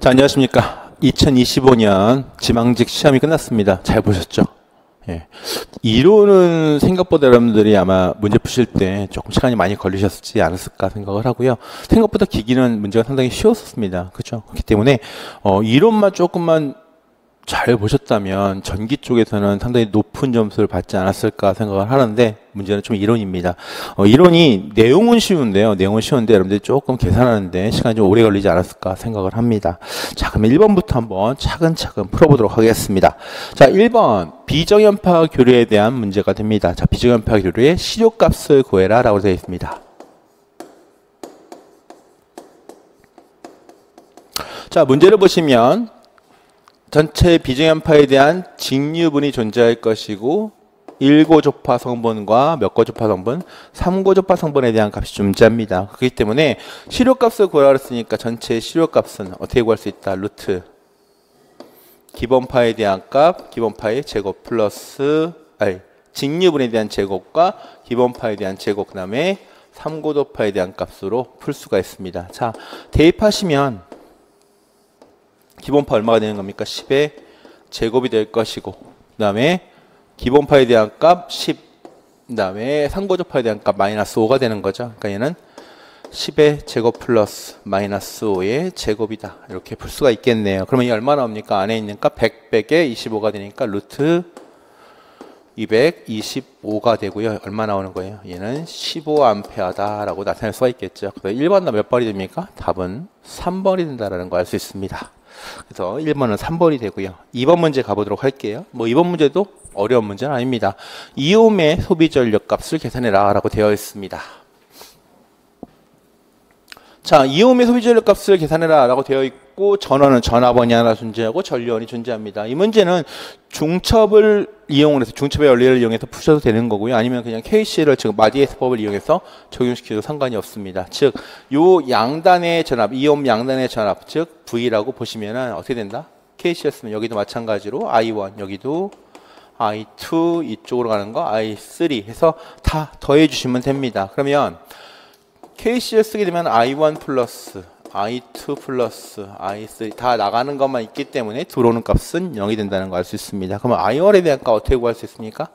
자, 안녕하십니까. 2025년 지망직 시험이 끝났습니다. 잘 보셨죠? 예. 이론은 생각보다 여러분들이 아마 문제 푸실 때 조금 시간이 많이 걸리셨지 않았을까 생각을 하고요. 생각보다 기기는 문제가 상당히 쉬웠었습니다. 그렇죠? 그렇기 때문에 이론만 조금만 잘 보셨다면 전기 쪽에서는 상당히 높은 점수를 받지 않았을까 생각을 하는데 문제는 좀 이론입니다. 이론이 내용은 쉬운데요. 내용은 쉬운데 여러분들이 조금 계산하는데 시간이 좀 오래 걸리지 않았을까 생각을 합니다. 자, 그럼 1번부터 한번 차근차근 풀어보도록 하겠습니다. 자, 1번 비정연파 교류에 대한 문제가 됩니다. 자, 비정연파 교류의 시료값을 구해라 라고 되어 있습니다. 자, 문제를 보시면 전체 비정연파에 대한 직류분이 존재할 것이고 1고조파 성분과 몇 고조파 성분? 3고조파 성분에 대한 값이 존재합니다. 그렇기 때문에 시료값을 구하라 했으니까 전체 시료값은 어떻게 구할 수 있다? 루트 기본파에 대한 값, 기본파의 제곱 플러스 직류분에 대한 제곱과 기본파에 대한 제곱, 그 다음에 3고조파에 대한 값으로 풀 수가 있습니다. 자, 대입하시면 기본파 얼마가 되는 겁니까? 10의 제곱이 될 것이고 그 다음에 기본파에 대한 값 10, 그 다음에 상고조파에 대한 값 마이너스 5가 되는 거죠. 그러니까 얘는 10의 제곱 플러스 마이너스 5의 제곱이다. 이렇게 풀 수가 있겠네요. 그러면 이 얼마 나옵니까? 안에 있는 값 100, 100에 25가 되니까 루트 225가 되고요. 얼마 나오는 거예요? 얘는 15A 라고 나타낼 수가 있겠죠. 그래서 1번 몇 번이 됩니까? 답은 3번이 된다는 걸 알 수 있습니다. 그래서 1번은 3번이 되고요. 2번 문제 가보도록 할게요. 뭐 2번 문제도 어려운 문제는 아닙니다. 이옴의 소비 전력 값을 계산해라 라고 되어 있습니다. 자, 이옴의 소비 전력 값을 계산해라 라고 되어 있고 전원은 전화번이 하나 존재하고 전류원이 존재합니다. 이 문제는 중첩을 이용을 해서 중첩의 원리를 이용해서 푸셔도 되는 거고요. 아니면 그냥 KC를 지금 마디에스법을 이용해서 적용시켜도 상관이 없습니다. 즉, 요 양단의 전압, 이옴 양단의 전압, 즉 V라고 보시면은 어떻게 된다? KC였으면 여기도 마찬가지로 I1, 여기도 I2, 이쪽으로 가는 거 I3 해서 다 더해 주시면 됩니다. 그러면 KC를 쓰게 되면 I1 플러스 I2 플러스 I3 다 나가는 것만 있기 때문에 들어오는 값은 0이 된다는 걸 알 수 있습니다. 그러면 I1에 대한 값 어떻게 구할 수 있습니까?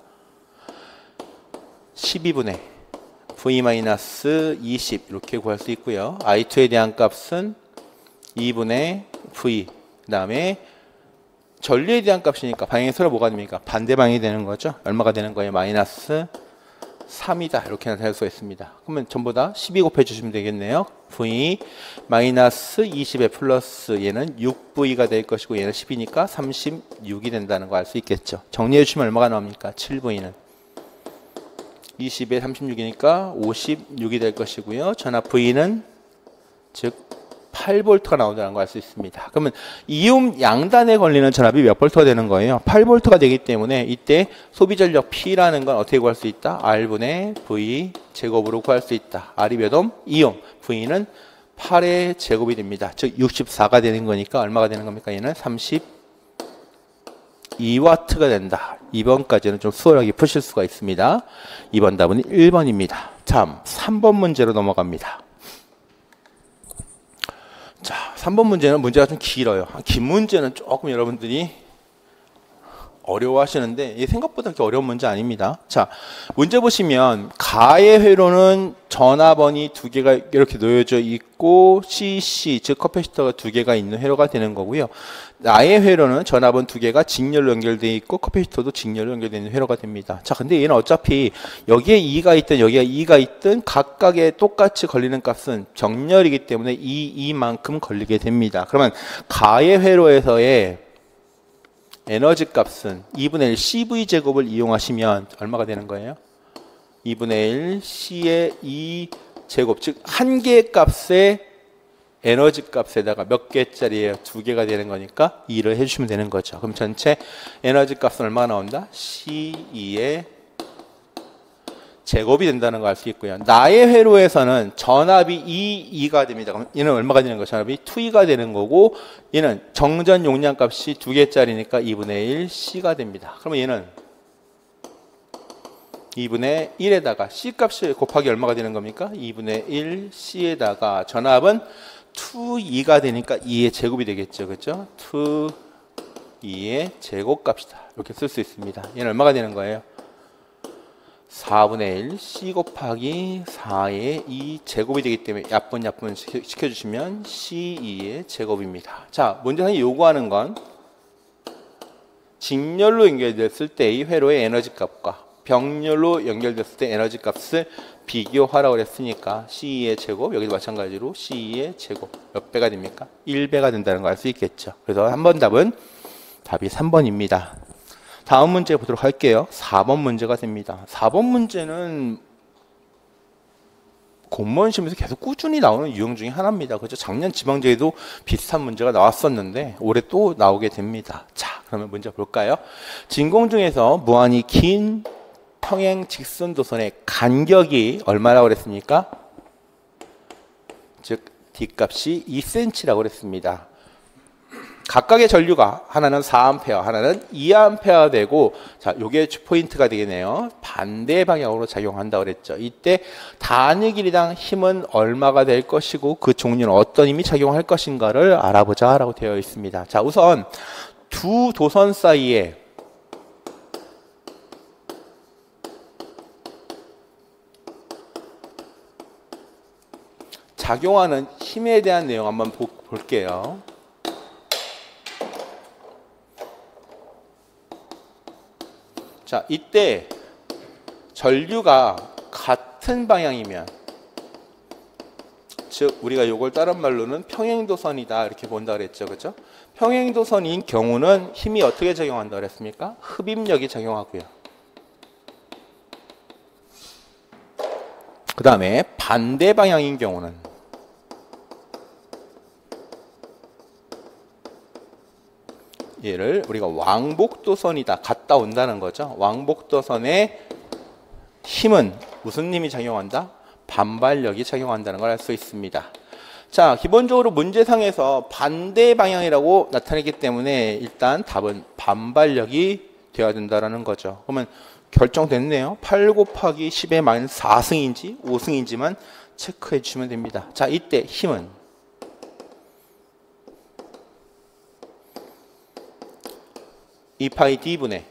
12분의 V-20 이렇게 구할 수 있고요. I2에 대한 값은 2분의 V, 그 다음에 전류에 대한 값이니까 방향이 서로 뭐가 됩니까? 반대방이 되는 거죠. 얼마가 되는 거예요? 마이너스 3이다. 이렇게 나타낼 수가 있습니다. 그러면 전부 다 12 곱해 주시면 되겠네요. V 마이너스 20에 플러스 얘는 6V가 될 것이고 얘는 10이니까 36이 된다는 거 알 수 있겠죠. 정리해 주시면 얼마가 나옵니까? 7V는 20에 36이니까 56이 될 것이고요. 전압 V는 즉 8V가 나온다는 걸 알 수 있습니다. 그러면 이옴 양단에 걸리는 전압이 몇 V가 되는 거예요? 8V가 되기 때문에 이때 소비전력 P라는 건 어떻게 구할 수 있다? R분의 V 제곱으로 구할 수 있다. R이 몇 옴? 2옴. V는 8의 제곱이 됩니다. 즉 64가 되는 거니까 얼마가 되는 겁니까? 얘는 32W가 된다. 2번까지는 좀 수월하게 푸실 수가 있습니다. 2번 답은 1번입니다. 다음 3번 문제로 넘어갑니다. 자, 3번 문제는 문제가 좀 길어요. 긴 문제는 조금 여러분들이 어려워하시는데 생각보다 그렇게 어려운 문제 아닙니다. 자, 문제 보시면 가의 회로는 전화번이 두 개가 이렇게 놓여져 있고 CC 즉 커패시터가 두 개가 있는 회로가 되는 거고요. 나의 회로는 전화번 두 개가 직렬로 연결되어 있고 커패시터도 직렬로 연결되어 있는 회로가 됩니다. 자, 근데 얘는 어차피 여기에 2가 있든 여기에 2가 있든 각각의 똑같이 걸리는 값은 정렬이기 때문에 이만큼 걸리게 됩니다. 그러면 가의 회로에서의 에너지 값은 2분의 1 CV제곱을 이용하시면 얼마가 되는 거예요? 2분의 1 C의 2제곱, 즉 한 개의 값의 에너지 값에다가 몇 개짜리예요? 두 개가 되는 거니까 2를 해주시면 되는 거죠. 그럼 전체 에너지 값은 얼마가 나온다? C2의 제곱이 된다는 걸 알 수 있고요. 나의 회로에서는 전압이 2가 됩니다. 그럼 얘는 얼마가 되는 거예요? 전압이 2E가 되는 거고 얘는 정전 용량 값이 2개짜리니까 2분의 1 C가 됩니다. 그러면 얘는 2분의 1에다가 C 값이 곱하기 얼마가 되는 겁니까? 2분의 1 C에다가 전압은 2가 되니까 2의 제곱이 되겠죠. 그렇죠? 2의 제곱값이다. 이렇게 쓸 수 있습니다. 얘는 얼마가 되는 거예요? 4분의 1 C 곱하기 4의 2 제곱이 되기 때문에 약분 시켜주시면 C2의 제곱입니다. 자, 문제상이 요구하는 건 직렬로 연결됐을 때의 회로의 에너지 값과 병렬로 연결됐을 때 에너지 값을 비교하라고 했으니까 C2의 제곱, 여기도 마찬가지로 C2의 제곱 몇 배가 됩니까? 1배가 된다는 걸 알 수 있겠죠. 그래서 한 번 답이 3번입니다. 다음 문제 보도록 할게요. 4번 문제가 됩니다. 4번 문제는 공무원 시험에서 계속 꾸준히 나오는 유형 중에 하나입니다. 그렇죠? 작년 지방제에도 비슷한 문제가 나왔었는데 올해 또 나오게 됩니다. 자, 그러면 문제 볼까요? 진공 중에서 무한히 긴 평행 직선 도선의 간격이 얼마라고 그랬습니까? 즉 D값이 2cm라고 그랬습니다. 각각의 전류가 하나는 4A, 하나는 2A 되고, 자, 요게 포인트가 되겠네요. 반대 방향으로 작용한다고 그랬죠. 이때 단위 길이당 힘은 얼마가 될 것이고 그 종류는 어떤 힘이 작용할 것인가를 알아보자라고 되어 있습니다. 자, 우선 두 도선 사이에 작용하는 힘에 대한 내용 한번 볼게요. 자, 이때 전류가 같은 방향이면, 즉 우리가 이걸 다른 말로는 평행도선이다 이렇게 본다 그랬죠. 그렇죠? 평행도선인 경우는 힘이 어떻게 작용한다 그랬습니까? 흡입력이 작용하고요. 그 다음에 반대 방향인 경우는 얘를 우리가 왕복도선이다, 갔다 온다는 거죠. 왕복도선의 힘은 무슨 힘이 작용한다? 반발력이 작용한다는 걸 알 수 있습니다. 자, 기본적으로 문제상에서 반대 방향이라고 나타내기 때문에 일단 답은 반발력이 되어야 된다는 거죠. 그러면 결정됐네요. 8 곱하기 10의 마이너스 4승인지 5승인지만 체크해 주시면 됩니다. 자, 이때 힘은 2파이 D분의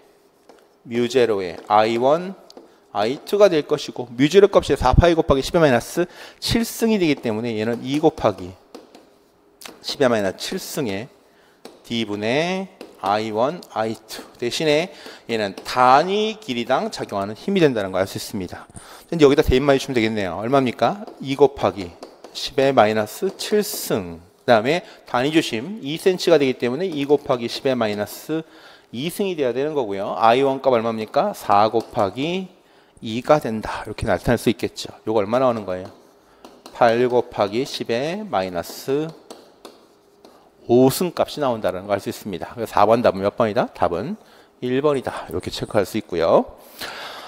뮤제로의 I1, I2가 될 것이고, 뮤제로 값이 4파이 곱하기 10의 마이너스 7승이 되기 때문에 얘는 2 곱하기 10의 마이너스 7승의 D분의 I1, I2 대신에 얘는 단위 길이당 작용하는 힘이 된다는 걸 알 수 있습니다. 이제 여기다 대입만 해주시면 되겠네요. 얼마입니까? 2 곱하기 10의 마이너스 7승, 그 다음에 단위 조심 2cm가 되기 때문에 2 곱하기 10의 마이너스 2승이 돼야 되는 거고요. I1 값 얼마입니까? 4 곱하기 2가 된다. 이렇게 나타낼 수 있겠죠. 이거 얼마 나오는 거예요? 8 곱하기 10의 마이너스 5승 값이 나온다는 걸 알 수 있습니다. 그래서 4번 답은 몇 번이다? 답은 1번이다. 이렇게 체크할 수 있고요.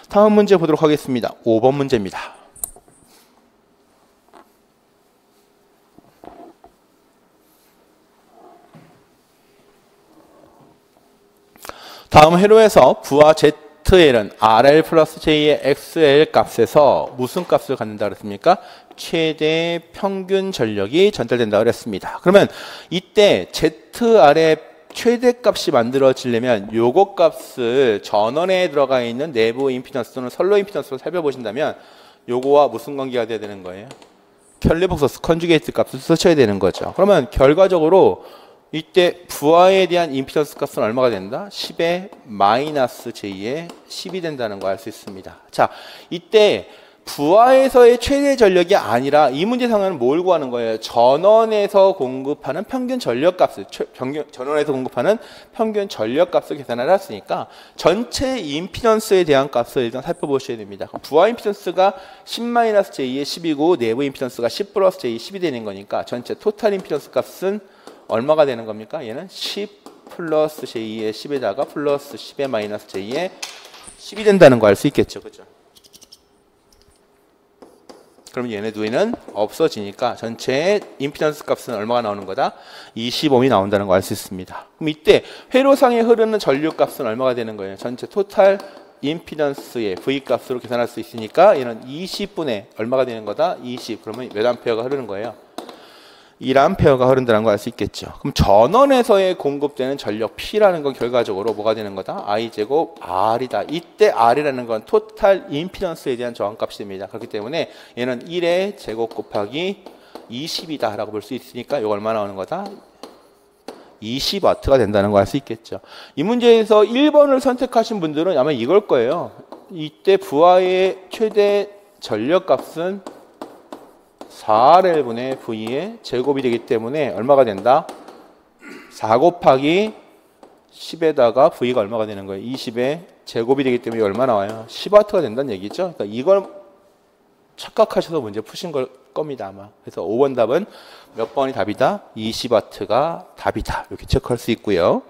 다음 문제 보도록 하겠습니다. 5번 문제입니다. 다음 회로에서 부하 ZL은 RL 플러스 J의 XL 값에서 무슨 값을 갖는다 그랬습니까? 최대 평균 전력이 전달된다 그랬습니다. 그러면 이때 ZR의 최대값이 만들어지려면 요거 값을 전원에 들어가 있는 내부 임피던스 또는 선로 임피던스로 살펴보신다면 요거와 무슨 관계가 돼야 되는 거예요? 켈리복서스 컨주게이트 값을 써셔야 되는 거죠. 그러면 결과적으로 이때 부하에 대한 임피던스 값은 얼마가 된다? 10의 마이너스 J의 10이 된다는 거 알 수 있습니다. 자, 이때 부하에서의 최대 전력이 아니라 이 문제상은 뭘 구하는 거예요? 전원에서 공급하는 평균 전력값을, 전원에서 공급하는 평균 전력값을 계산을 했으니까 전체 임피던스에 대한 값을 일단 살펴보셔야 됩니다. 부하 임피던스가 10-J의 10이고 내부 임피던스가 10+J 10이 되는 거니까 전체 토탈 임피던스 값은 얼마가 되는 겁니까? 얘는 10 플러스 J의 10에다가 플러스 10의 마이너스 J의 10이 된다는 거 알 수 있겠죠. 그죠? 그럼 얘네 두개는 없어지니까 전체 임피던스 값은 얼마가 나오는 거다? 20옴이 나온다는 거 알 수 있습니다. 그럼 이때 회로상에 흐르는 전류 값은 얼마가 되는 거예요? 전체 토탈 임피던스의 V 값으로 계산할 수 있으니까 얘는 20분의 얼마가 되는 거다? 20. 그러면 몇 암페어가 흐르는 거예요? 1A가 흐른다는 걸 알 수 있겠죠. 그럼 전원에서의 공급되는 전력 P라는 건 결과적으로 뭐가 되는 거다? I제곱 R이다. 이때 R이라는 건 토탈 임피던스에 대한 저항값이 됩니다. 그렇기 때문에 얘는 1의 제곱 곱하기 20이다 라고 볼 수 있으니까 이거 얼마 나오는 거다? 20W가 된다는 걸 알 수 있겠죠. 이 문제에서 1번을 선택하신 분들은 아마 이걸 거예요. 이때 부하의 최대 전력값은 4RL분의 V의 제곱이 되기 때문에 얼마가 된다? 4 곱하기 10에다가 V가 얼마가 되는 거예요? 20의 제곱이 되기 때문에 얼마 나와요? 10W가 된다는 얘기죠. 그러니까 이걸 착각하셔서 문제 푸신 걸 겁니다, 아마. 그래서 5번 답은 몇 번이 답이다? 20W가 답이다. 이렇게 체크할 수 있고요.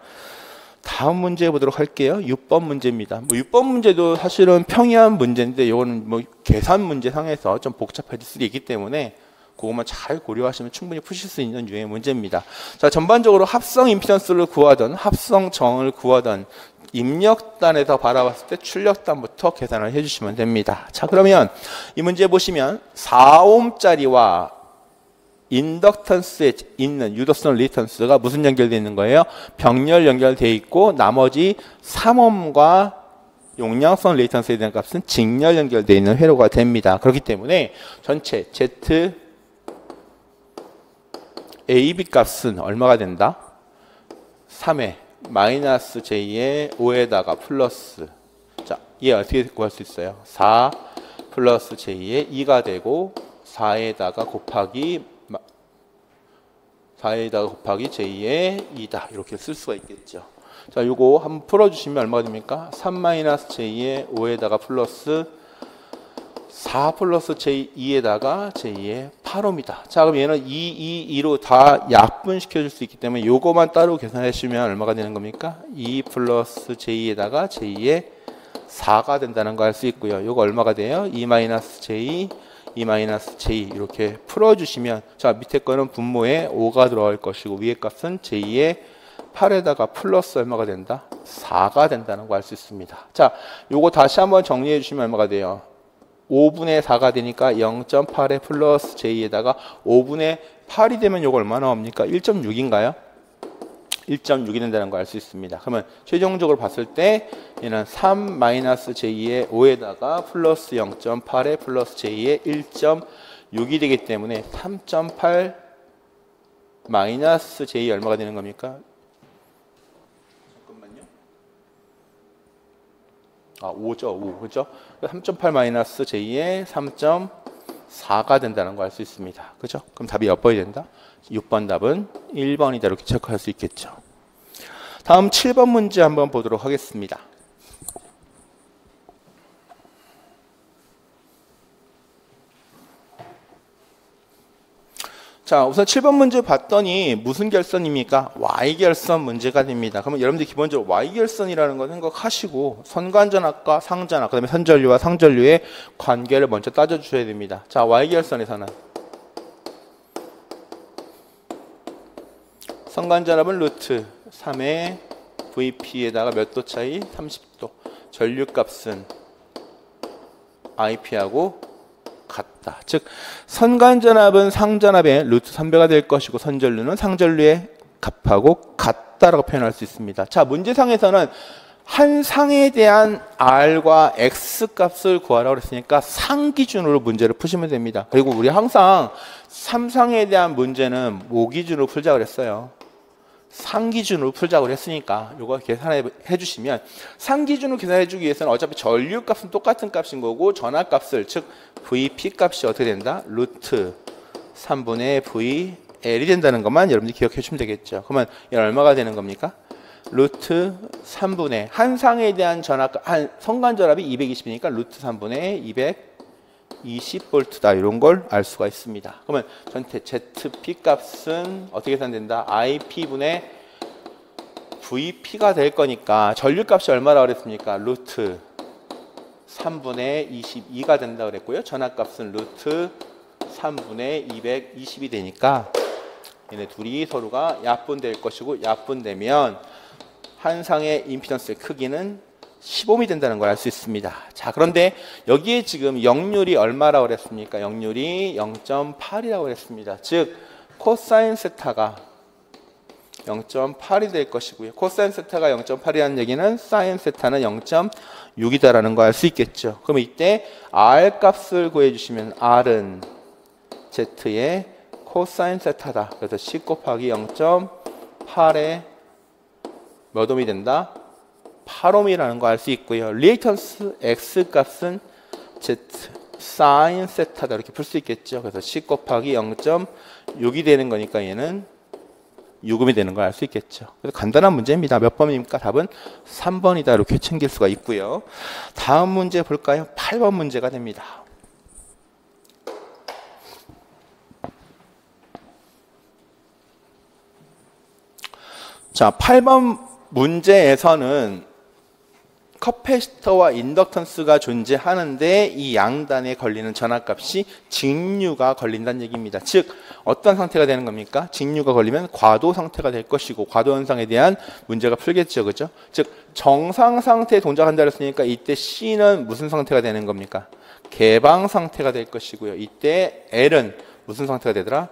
다음 문제 보도록 할게요. 6번 문제입니다. 6번 문제도 사실은 평이한 문제인데 이거는 뭐 계산 문제 상에서 좀 복잡해질 수도 있기 때문에 그것만 잘 고려하시면 충분히 푸실 수 있는 유형의 문제입니다. 자, 전반적으로 합성 임피던스를 구하던 합성 정을 구하던 입력단에서 바라봤을 때 출력단부터 계산을 해주시면 됩니다. 자, 그러면 이 문제 보시면 4옴짜리와 인덕턴스에 있는 유도성 리턴스가 무슨 연결되어 있는 거예요? 병렬 연결되어 있고 나머지 3옴과 용량성 리턴스에 대한 값은 직렬 연결되어 있는 회로가 됩니다. 그렇기 때문에 전체 Z AB 값은 얼마가 된다? 3의 마이너스 J의 5에다가 플러스, 자, 얘 어떻게 구할 수 있어요? 4 플러스 J의 2가 되고 4에다가 곱하기 J의 2다. 이렇게 쓸 수가 있겠죠. 자, 요거 한번 풀어주시면 얼마가 됩니까? 3-J의 5에다가 플러스 4 플러스 J2에다가 J의 8옴이다. 자, 그럼 얘는 2로 다 약분시켜 줄 수 있기 때문에 요거만 따로 계산해 주시면 얼마가 되는 겁니까? 2 플러스 J에다가 J의 4가 된다는 거 알 수 있고요. 요거 얼마가 돼요? 2-J 2-J 이렇게 풀어주시면, 자, 밑에 거는 분모에 5가 들어갈 것이고 위에 값은 J의 8에다가 플러스 얼마가 된다? 4가 된다는 거 알 수 있습니다. 자, 요거 다시 한번 정리해 주시면 얼마가 돼요? 5분의 4가 되니까 0.8에 플러스 J에다가 5분의 8이 되면 요거 얼마 나옵니까? 1.6인가요? 1.6이 된다는 거 알 수 있습니다. 그러면 최종적으로 봤을 때 얘는 3-J의 5에다가 플러스 0.8에 플러스 J의 1.6이 되기 때문에 3.8 마이너스 J 얼마가 되는 겁니까? 잠깐만요. 5죠. 5. 그렇죠? 3.8 마이너스 J의 3.4가 된다는 거 알 수 있습니다. 그렇죠? 그럼 답이 몇 번이 된다? 6번 답은 1번이다. 이렇게 체크할 수 있겠죠. 다음 7번 문제 한번 보도록 하겠습니다. 자, 우선 7번 문제 봤더니 무슨 결선입니까? Y결선 문제가 됩니다. 그러면 여러분들 기본적으로 Y결선이라는 거 생각하시고 선관전압과 상전압, 그 다음에 선전류와 상전류의 관계를 먼저 따져주셔야 됩니다. 자, Y결선에서는 선관전압은 루트 3의 VP에다가 몇 도 차이? 30도. 전류값은 IP하고 같다. 즉 선관전압은 상전압의 루트 3배가 될 것이고 선전류는 상전류의 값하고 같다라고 표현할 수 있습니다. 자, 문제상에서는 한 상에 대한 R과 X 값을 구하라고 했으니까 상 기준으로 문제를 푸시면 됩니다. 그리고 우리 항상 3상에 대한 문제는 뭐 기준으로 풀자고 그랬어요? 상 기준으로 풀자고 했으니까 이거 계산해 주시면, 상 기준으로 계산해 주기 위해서는 어차피 전류 값은 똑같은 값인 거고 전압 값을, 즉 VP 값이 어떻게 된다? 루트 3분의 VL이 된다는 것만 여러분들이 기억해 주시면 되겠죠. 그러면 이건 얼마가 되는 겁니까? 루트 3분의 한 상에 대한 전압, 한 선관전압이 220이니까 루트 3분의 220V다. 이런 걸 알 수가 있습니다. 그러면 전체 ZP 값은 어떻게 계산된다? IP분의 VP가 될 거니까 전류 값이 얼마라고 그랬습니까? 루트 3분의 22가 된다 그랬고요. 전압 값은 루트 3분의 220이 되니까 얘네 둘이 서로가 약분될 것이고, 약분되면 한 상의 임피던스의 크기는 15옴이 된다는 걸 알 수 있습니다. 자, 그런데 여기에 지금 역률이 얼마라고 그랬습니까? 역률이 0.8이라고 그랬습니다. 즉 코사인 세타가 0.8이 될 것이고요. 코사인 세타가 0.8이라는 얘기는 사인 세타는 0.6이다라는 거 알 수 있겠죠. 그럼 이때 R 값을 구해주시면 R은 Z의 코사인 세타다. 그래서 10 곱하기 0.8에 몇 옴이 된다? 8옴이라는 거 알 수 있고요. 리액턴스 X 값은 Z 사인 세타다 이렇게 풀 수 있겠죠. 그래서 10 곱하기 0.6이 되는 거니까 얘는 6옴이 되는 걸 알 수 있겠죠. 그래서 간단한 문제입니다. 몇 번입니까? 답은 3번이다 이렇게 챙길 수가 있고요. 다음 문제 볼까요? 8번 문제가 됩니다. 자, 8번 문제에서는 커패시터와 인덕턴스가 존재하는데 이 양단에 걸리는 전압값이 직류가 걸린다는 얘기입니다. 즉 어떤 상태가 되는 겁니까? 직류가 걸리면 과도 상태가 될 것이고 과도 현상에 대한 문제가 풀겠죠. 그죠? 즉 정상 상태에 동작한다 그랬으니까 이때 C는 무슨 상태가 되는 겁니까? 개방 상태가 될 것이고요. 이때 L은 무슨 상태가 되더라?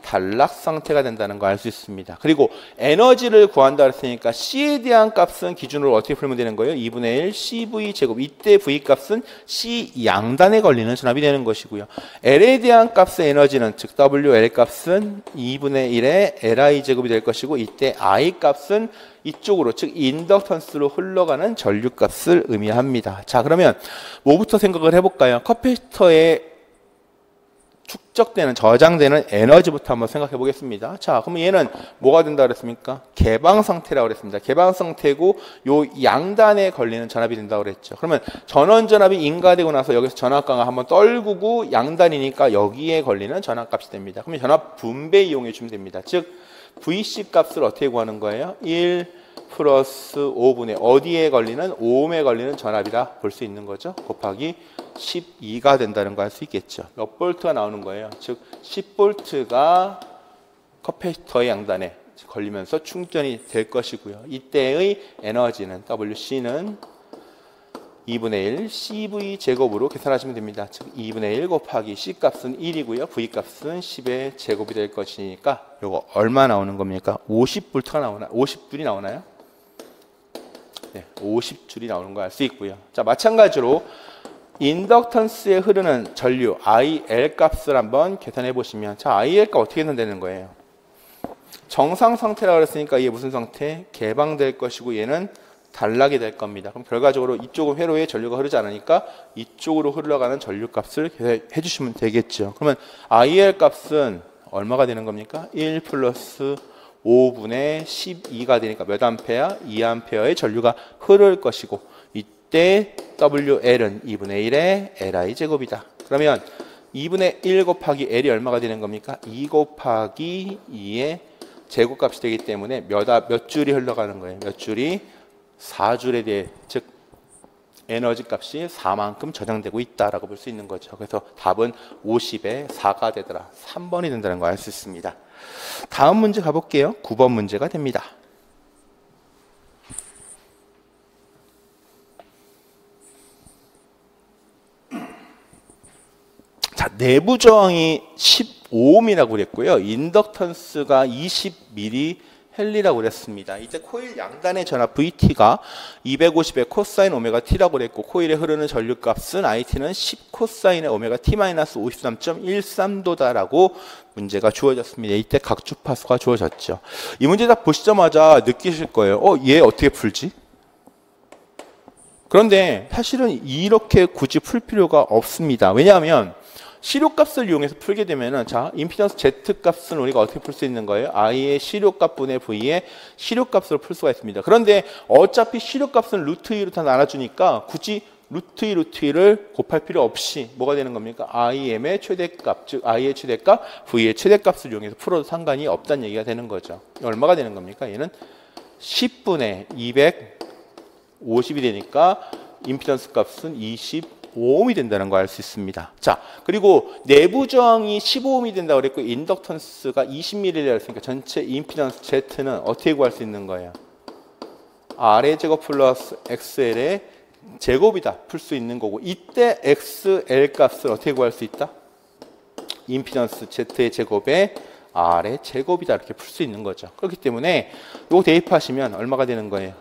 단락 상태가 된다는 거 알 수 있습니다. 그리고 에너지를 구한다 그랬으니까 C에 대한 값은 기준으로 어떻게 풀면 되는 거예요? 2분의 1 CV 제곱. 이때 V 값은 C 양단에 걸리는 전압이 되는 것이고요. L에 대한 값의 에너지는 즉 WL 값은 2분의 1의 LI 제곱이 될 것이고 이때 I 값은 이쪽으로 즉 인덕턴스로 흘러가는 전류 값을 의미합니다. 자, 그러면 뭐부터 생각을 해볼까요? 커패시터의 축적되는 저장되는 에너지부터 한번 생각해 보겠습니다. 자, 그러면 얘는 뭐가 된다 그랬습니까? 개방 상태라고 그랬습니다. 개방 상태고 요 양단에 걸리는 전압이 된다고 그랬죠. 그러면 전원 전압이 인가되고 나서 여기서 전압강을 한번 떨구고 양단이니까 여기에 걸리는 전압값이 됩니다. 그러면 전압 분배 이용해 주면 됩니다. 즉 VC 값을 어떻게 구하는 거예요? 1 플러스 5분의 어디에 걸리는 5옴에 걸리는 전압이라 볼 수 있는 거죠. 곱하기 12가 된다는 거 알 수 있겠죠. 몇 볼트가 나오는 거예요. 즉 10볼트가 커패시터의 양단에 걸리면서 충전이 될 것이고요. 이때의 에너지는 WC는 2분의 1 CV 제곱으로 계산하시면 됩니다. 즉 2분의 1 곱하기 C 값은 1이고요. V 값은 10의 제곱이 될 것이니까 이거 얼마 나오는 겁니까? 50볼트가 나오나? 50줄이 나오나요? 네, 50줄이 나오는 거 알 수 있고요. 자, 마찬가지로 인덕턴스에 흐르는 전류 IL 값을 한번 계산해 보시면 자, IL 값 어떻게 계산되는 거예요? 정상 상태라고 그랬으니까 이게 무슨 상태? 개방될 것이고 얘는 단락이 될 겁니다. 그럼 결과적으로 이쪽은 회로에 전류가 흐르지 않으니까 이쪽으로 흘러가는 전류 값을 계산해 주시면 되겠죠. 그러면 IL 값은 얼마가 되는 겁니까? 1 플러스 5분의 12가 되니까 몇 암페어? 2암페어의 전류가 흐를 것이고 이때 WL은 2분의 1의 LI 제곱이다. 그러면 2분의 1 곱하기 L이 얼마가 되는 겁니까? 2 곱하기 2의 제곱값이 되기 때문에 몇 줄이 흘러가는 거예요? 몇 줄이? 4줄에 대해 즉 에너지 값이 4만큼 저장되고 있다라고 볼 수 있는 거죠. 그래서 답은 50에 4가 되더라. 3번이 된다는 거 알 수 있습니다. 다음 문제 가볼게요. 9번 문제가 됩니다. 자, 내부 저항이 15옴이라고 그랬고요. 인덕턴스가 20mH 헨리라고 그랬습니다. 이때 코일 양단의 전압 VT가 250의 코사인 오메가 T라고 그랬고 코일에 흐르는 전류값은 IT는 10 코사인의 오메가 T-53.13도다라고 문제가 주어졌습니다. 이때 각 주파수가 주어졌죠. 이 문제 딱 보시자마자 느끼실 거예요. 얘 어떻게 풀지? 그런데 사실은 이렇게 굳이 풀 필요가 없습니다. 왜냐하면 시료값을 이용해서 풀게 되면은 자, 임피던스 Z 값은 우리가 어떻게 풀 수 있는 거예요? I의 시료값분의 V의 시료값으로 풀 수가 있습니다. 그런데 어차피 시료값은 루트 2로 다 나눠주니까 굳이 루트 2, 루트 2를 곱할 필요 없이 뭐가 되는 겁니까? IM의 최대값, 즉 I의 최대값, V의 최대값을 이용해서 풀어도 상관이 없다는 얘기가 되는 거죠. 얼마가 되는 겁니까? 얘는 10분의 250이 되니까 임피던스 값은 25옴이 된다는 거 알 수 있습니다. 자, 그리고 내부 저항이 15옴이 된다고 그랬고 인덕턴스가 20mH라고 했으니까 전체 임피던스 Z는 어떻게 구할 수 있는 거예요? R의 제곱 플러스 XL의 제곱이다 풀 수 있는 거고 이때 XL 값을 어떻게 구할 수 있다? 임피던스 Z의 제곱에 R의 제곱이다 이렇게 풀 수 있는 거죠. 그렇기 때문에 요거 대입하시면 얼마가 되는 거예요?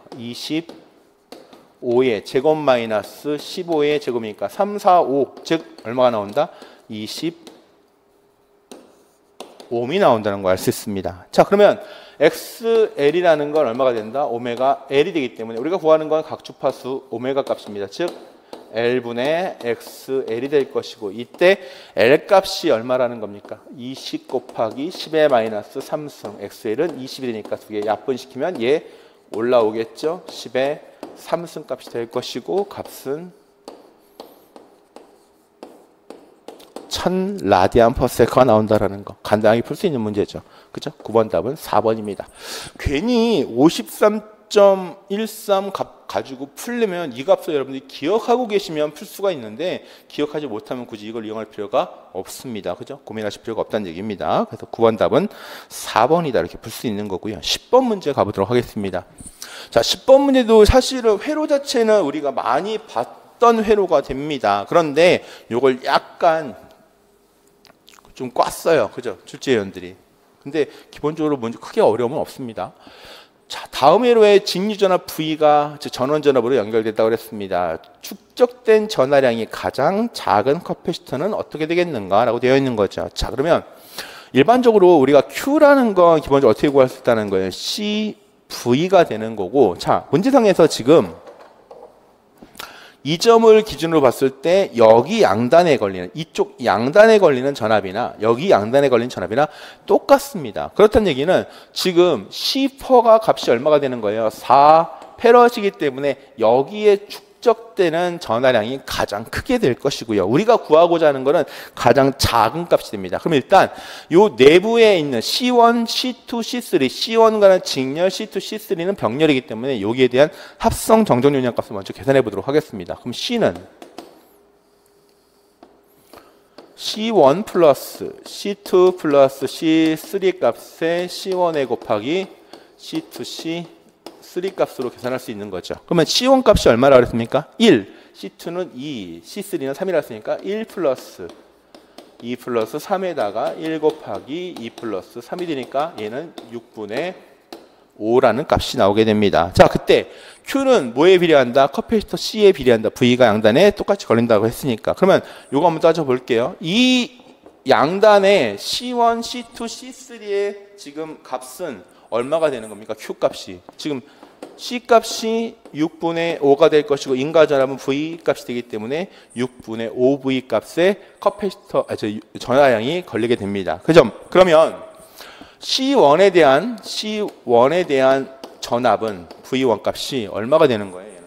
25의 제곱 마이너스 15의 제곱이니까 3, 4, 5 즉 얼마가 나온다? 25옴이 나온다는 걸 알 수 있습니다. 자, 그러면 XL이라는 건 얼마가 된다? 오메가 L이 되기 때문에 우리가 구하는 건 각 주파수 오메가 값입니다. 즉 L분의 XL이 될 것이고 이때 L 값이 얼마라는 겁니까? 20 곱하기 10의 마이너스 3승 XL은 20이 되니까 두 개 약분시키면 얘 올라오겠죠? 10의 3승 값이 될 것이고 값은 1000 라디안 퍼 세컨가 나온다라는 거 간단하게 풀 수 있는 문제죠. 그죠? 9번 답은 4번입니다. 괜히 53.13 값 가지고 풀려면 이 값을 여러분들이 기억하고 계시면 풀 수가 있는데 기억하지 못하면 굳이 이걸 이용할 필요가 없습니다. 그죠? 고민하실 필요가 없다는 얘기입니다. 그래서 9번 답은 4번이다 이렇게 풀 수 있는 거고요. 10번 문제 가보도록 하겠습니다. 자, 10번 문제도 사실은 회로 자체는 우리가 많이 봤던 회로가 됩니다. 그런데 이걸 약간 좀 꽈어요. 그죠? 출제위원들이. 근데 기본적으로 문제 크게 어려움은 없습니다. 자, 다음 회로에 직류전압 V가 전원전압으로 연결됐다고 그랬습니다. 축적된 전하량이 가장 작은 커패시터는 어떻게 되겠는가 라고 되어 있는 거죠. 자, 그러면 일반적으로 우리가 Q라는 건 기본적으로 어떻게 구할 수 있다는 거예요? CV가 되는 거고, 자, 문제상에서 지금 이 점을 기준으로 봤을 때 여기 양단에 걸리는 이쪽 양단에 걸리는 전압이나 여기 양단에 걸리는 전압이나 똑같습니다. 그렇다는 얘기는 지금 C4가 값이 얼마가 되는 거예요? 4페럿이기 때문에 여기에 축적되는 전하량이 가장 크게 될 것이고요. 우리가 구하고자 하는 것은 가장 작은 값이 됩니다. 그럼 일단 요 내부에 있는 C1, C2, C3, C1과는 직렬, C2, C3는 병렬이기 때문에 여기에 대한 합성 정정 용량 값을 먼저 계산해 보도록 하겠습니다. 그럼 C는 C1 플러스 C2 플러스 C3 값에 C1에 곱하기 C2, C3 값으로 계산할 수 있는 거죠. 그러면 C1 값이 얼마라고 그랬습니까? 1, C2는 2, C3는 3이라고 했으니까 1 플러스 2 플러스 3에다가 1 곱하기 2 플러스 3이 되니까 얘는 6분의 5라는 값이 나오게 됩니다. 자, 그때 Q는 뭐에 비례한다? 커패시터 C에 비례한다. V가 양단에 똑같이 걸린다고 했으니까. 그러면 이거 한번 따져볼게요. 이 양단에 C1, C2, C3의 지금 값은 얼마가 되는 겁니까? Q 값이. 지금 C 값이 6분의 5가 될 것이고 인과전압은 V 값이 되기 때문에 6분의 5V 값의 커패시터 전하량이 걸리게 됩니다. 그죠? 그러면 C1에 대한 전압은 V1 값이 얼마가 되는 거예요? 얘는?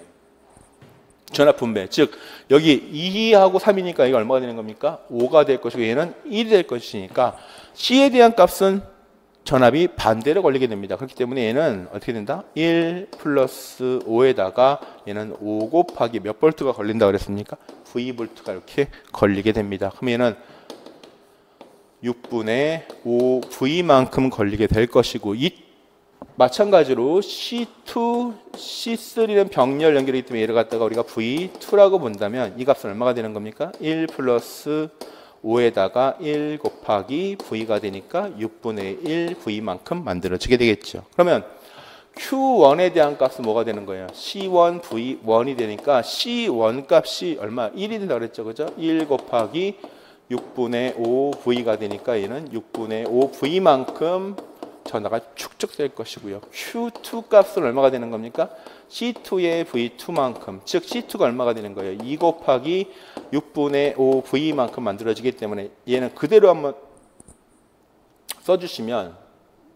전압 분배. 즉 여기 2하고 3이니까 이거 얼마가 되는 겁니까? 5가 될 것이고 얘는 1이 될 것이니까 C에 대한 값은 전압이 반대로 걸리게 됩니다. 그렇기 때문에 얘는 어떻게 된다? 1 플러스 5에다가 얘는 5 곱하기 몇 볼트가 걸린다고 그랬습니까? V볼트가 이렇게 걸리게 됩니다. 그럼 얘는 6분의 5V만큼 걸리게 될 것이고 마찬가지로 C2, C3는 병렬 연결이기 때문에 얘를 갖다가 우리가 V2라고 본다면 이 값은 얼마가 되는 겁니까? 1 플러스 5에다가 1 곱하기 V가 되니까 6분의 1 V만큼 만들어지게 되겠죠. 그러면 Q1에 대한 값은 뭐가 되는 거예요? C1 V1이 되니까 C1 값이 얼마? 1이 된다고 그랬죠. 그죠? 1 곱하기 6분의 5 V가 되니까 얘는 6분의 5 V만큼 전하가 축적될 것이고요. Q2 값은 얼마가 되는 겁니까? C2의 V2만큼, 즉 C2가 얼마가 되는 거예요? 2 곱하기 6분의 5 V만큼 만들어지기 때문에 얘는 그대로 한번 써주시면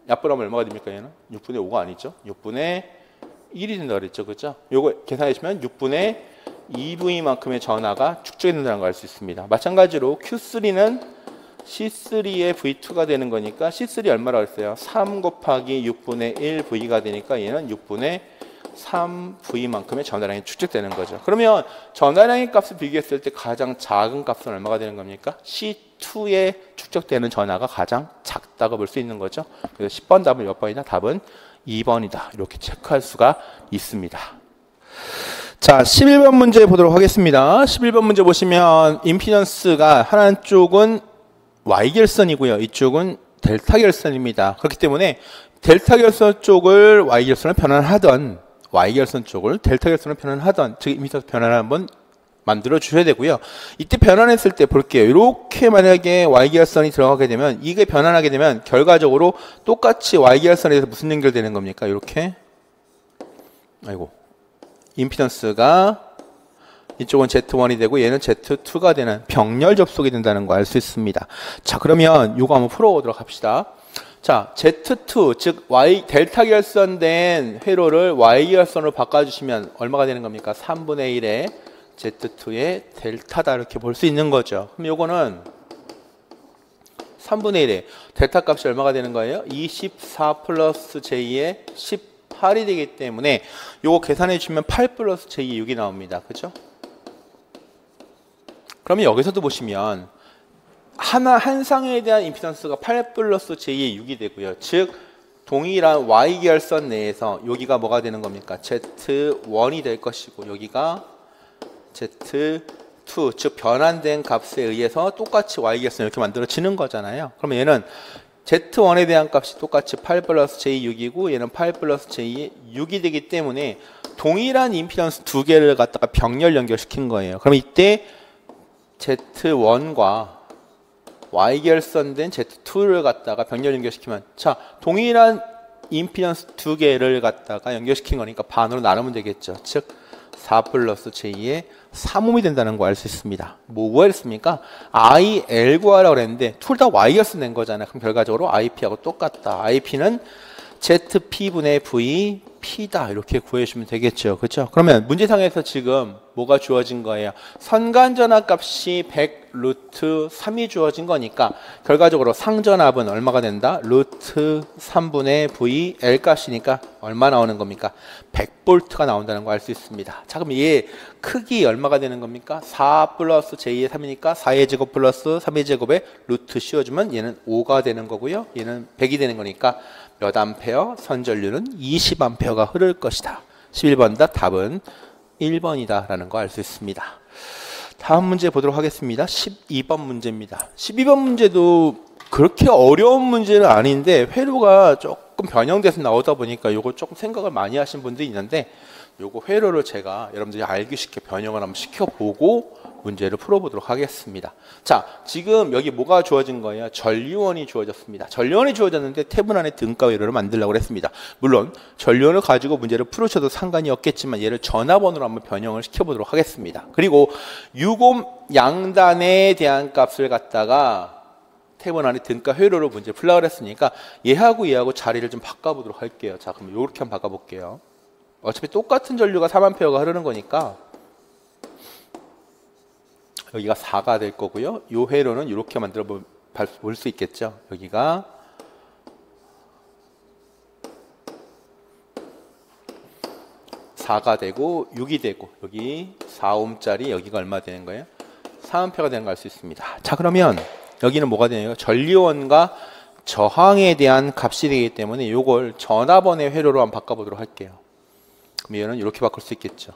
약분하면 얼마가 됩니까? 얘는 6분의 5가 아니죠? 6분의 1이 된다고 그랬죠? 그죠? 요거 계산해주시면 6분의 2V만큼의 전하가 축적이 된다는 걸 알 수 있습니다. 마찬가지로 Q3는 C3의 V2가 되는 거니까 C3 얼마라고 했어요? 3 곱하기 6분의 1 V가 되니까 얘는 6분의 3V만큼의 전하량이 축적되는 거죠. 그러면 전하량의 값을 비교했을 때 가장 작은 값은 얼마가 되는 겁니까? C2에 축적되는 전하가 가장 작다고 볼 수 있는 거죠. 그래서 10번 답은 몇 번이냐? 답은 2번이다. 이렇게 체크할 수가 있습니다. 자, 11번 문제 보도록 하겠습니다. 11번 문제 보시면 임피던스가 한쪽은 Y결선이고요. 이쪽은 델타 결선입니다. 그렇기 때문에 델타 결선 쪽을 Y 결선을 변환하던 Y 결선 쪽을 델타 결선을 변환하던 즉 임피던스 변환을 한번 만들어 주셔야 되고요. 이때 변환했을 때 볼게요. 이렇게 만약에 Y기열선이 들어가게 되면 이게 변환하게 되면 결과적으로 똑같이 Y기열선에서 무슨 연결되는 겁니까? 이렇게 아이고 임피던스가 이쪽은 Z1이 되고 얘는 Z2가 되는 병렬 접속이 된다는 거 알 수 있습니다. 자, 그러면 이거 한번 풀어보도록 합시다. 자, Z2 즉 Y 델타 결선된 회로를 Y 결선으로 바꿔주시면 얼마가 되는 겁니까? 3분의 1의 Z2의 델타다 이렇게 볼 수 있는 거죠. 그럼 요거는 3분의 1에 델타 값이 얼마가 되는 거예요? 24 플러스 J의 18이 되기 때문에 요거 계산해 주시면 8 플러스 J의 6이 나옵니다. 그죠? 그러면 여기서도 보시면 한 쌍에 대한 임피던스가 8 플러스 J의 6이 되고요. 즉 동일한 Y 결선 내에서 여기가 뭐가 되는 겁니까? Z1이 될 것이고 여기가 Z2 즉 변환된 값에 의해서 똑같이 Y 결선 이렇게 만들어지는 거잖아요. 그러면 얘는 Z1에 대한 값이 똑같이 8 플러스 J6이고 얘는 8 플러스 J6이 되기 때문에 동일한 임피던스 두 개를 갖다가 병렬 연결시킨 거예요. 그럼 이때 Z1과 Y 결선된 Z2를 갖다가 병렬 연결시키면 자 동일한 임피던스 두 개를 갖다가 연결시킨 거니까 반으로 나누면 되겠죠. 즉 4 플러스 J의 3옴이 된다는 거 알 수 있습니다. 뭐가 했습니까? IL 구하라고 그랬는데 둘 다 Y 결선 낸 거잖아요. 그럼 결과적으로 IP하고 똑같다. IP는 ZP분의 V P다 이렇게 구해주시면 되겠죠. 그렇죠? 그러면 문제상에서 지금 뭐가 주어진 거예요? 선간전압 값이 100 루트 3이 주어진 거니까 결과적으로 상전압은 얼마가 된다? 루트 3분의 V L 값이니까 얼마 나오는 겁니까? 100볼트가 나온다는 거 알 수 있습니다. 자, 그럼 얘 크기 얼마가 되는 겁니까? 4 플러스 J의 3이니까 4의 제곱 플러스 3의 제곱에 루트 씌워주면 얘는 5가 되는 거고요. 얘는 100이 되는 거니까 몇 암페어? 선전류는 20암페어가 흐를 것이다. 11번 답은 1번이다 라는 거 알 수 있습니다. 다음 문제 보도록 하겠습니다. 12번 문제입니다. 12번 문제도 그렇게 어려운 문제는 아닌데 회로가 조금 변형돼서 나오다 보니까 요거 조금 생각을 많이 하신 분들이 있는데 요거 회로를 제가 여러분들이 알기 쉽게 변형을 한번 시켜보고 문제를 풀어보도록 하겠습니다. 자, 지금 여기 뭐가 주어진 거예요? 전류원이 주어졌습니다. 전류원이 주어졌는데 태분 안에 등가 회로를 만들려고 했습니다. 물론 전류원을 가지고 문제를 풀으셔도 상관이 없겠지만 얘를 전압원으로 한번 변형을 시켜보도록 하겠습니다. 그리고 유곰 양단에 대한 값을 갖다가 태분 안에 등가 회로로 문제 풀려고 했으니까 얘하고 자리를 좀 바꿔보도록 할게요. 자, 그럼 이렇게 한번 바꿔볼게요. 어차피 똑같은 전류가 3A가 흐르는 거니까 여기가 4가 될 거고요. 이 회로는 이렇게 만들어 볼 수 있겠죠. 여기가 4가 되고 6이 되고 여기 4옴짜리 여기가 얼마 되는 거예요? 3A가 되는 걸 알 수 있습니다. 자, 그러면 여기는 뭐가 되냐면 전류원과 저항에 대한 값이 되기 때문에 이걸 전압원의 회로로 한번 바꿔보도록 할게요. 그럼 얘는 이렇게 바꿀 수 있겠죠.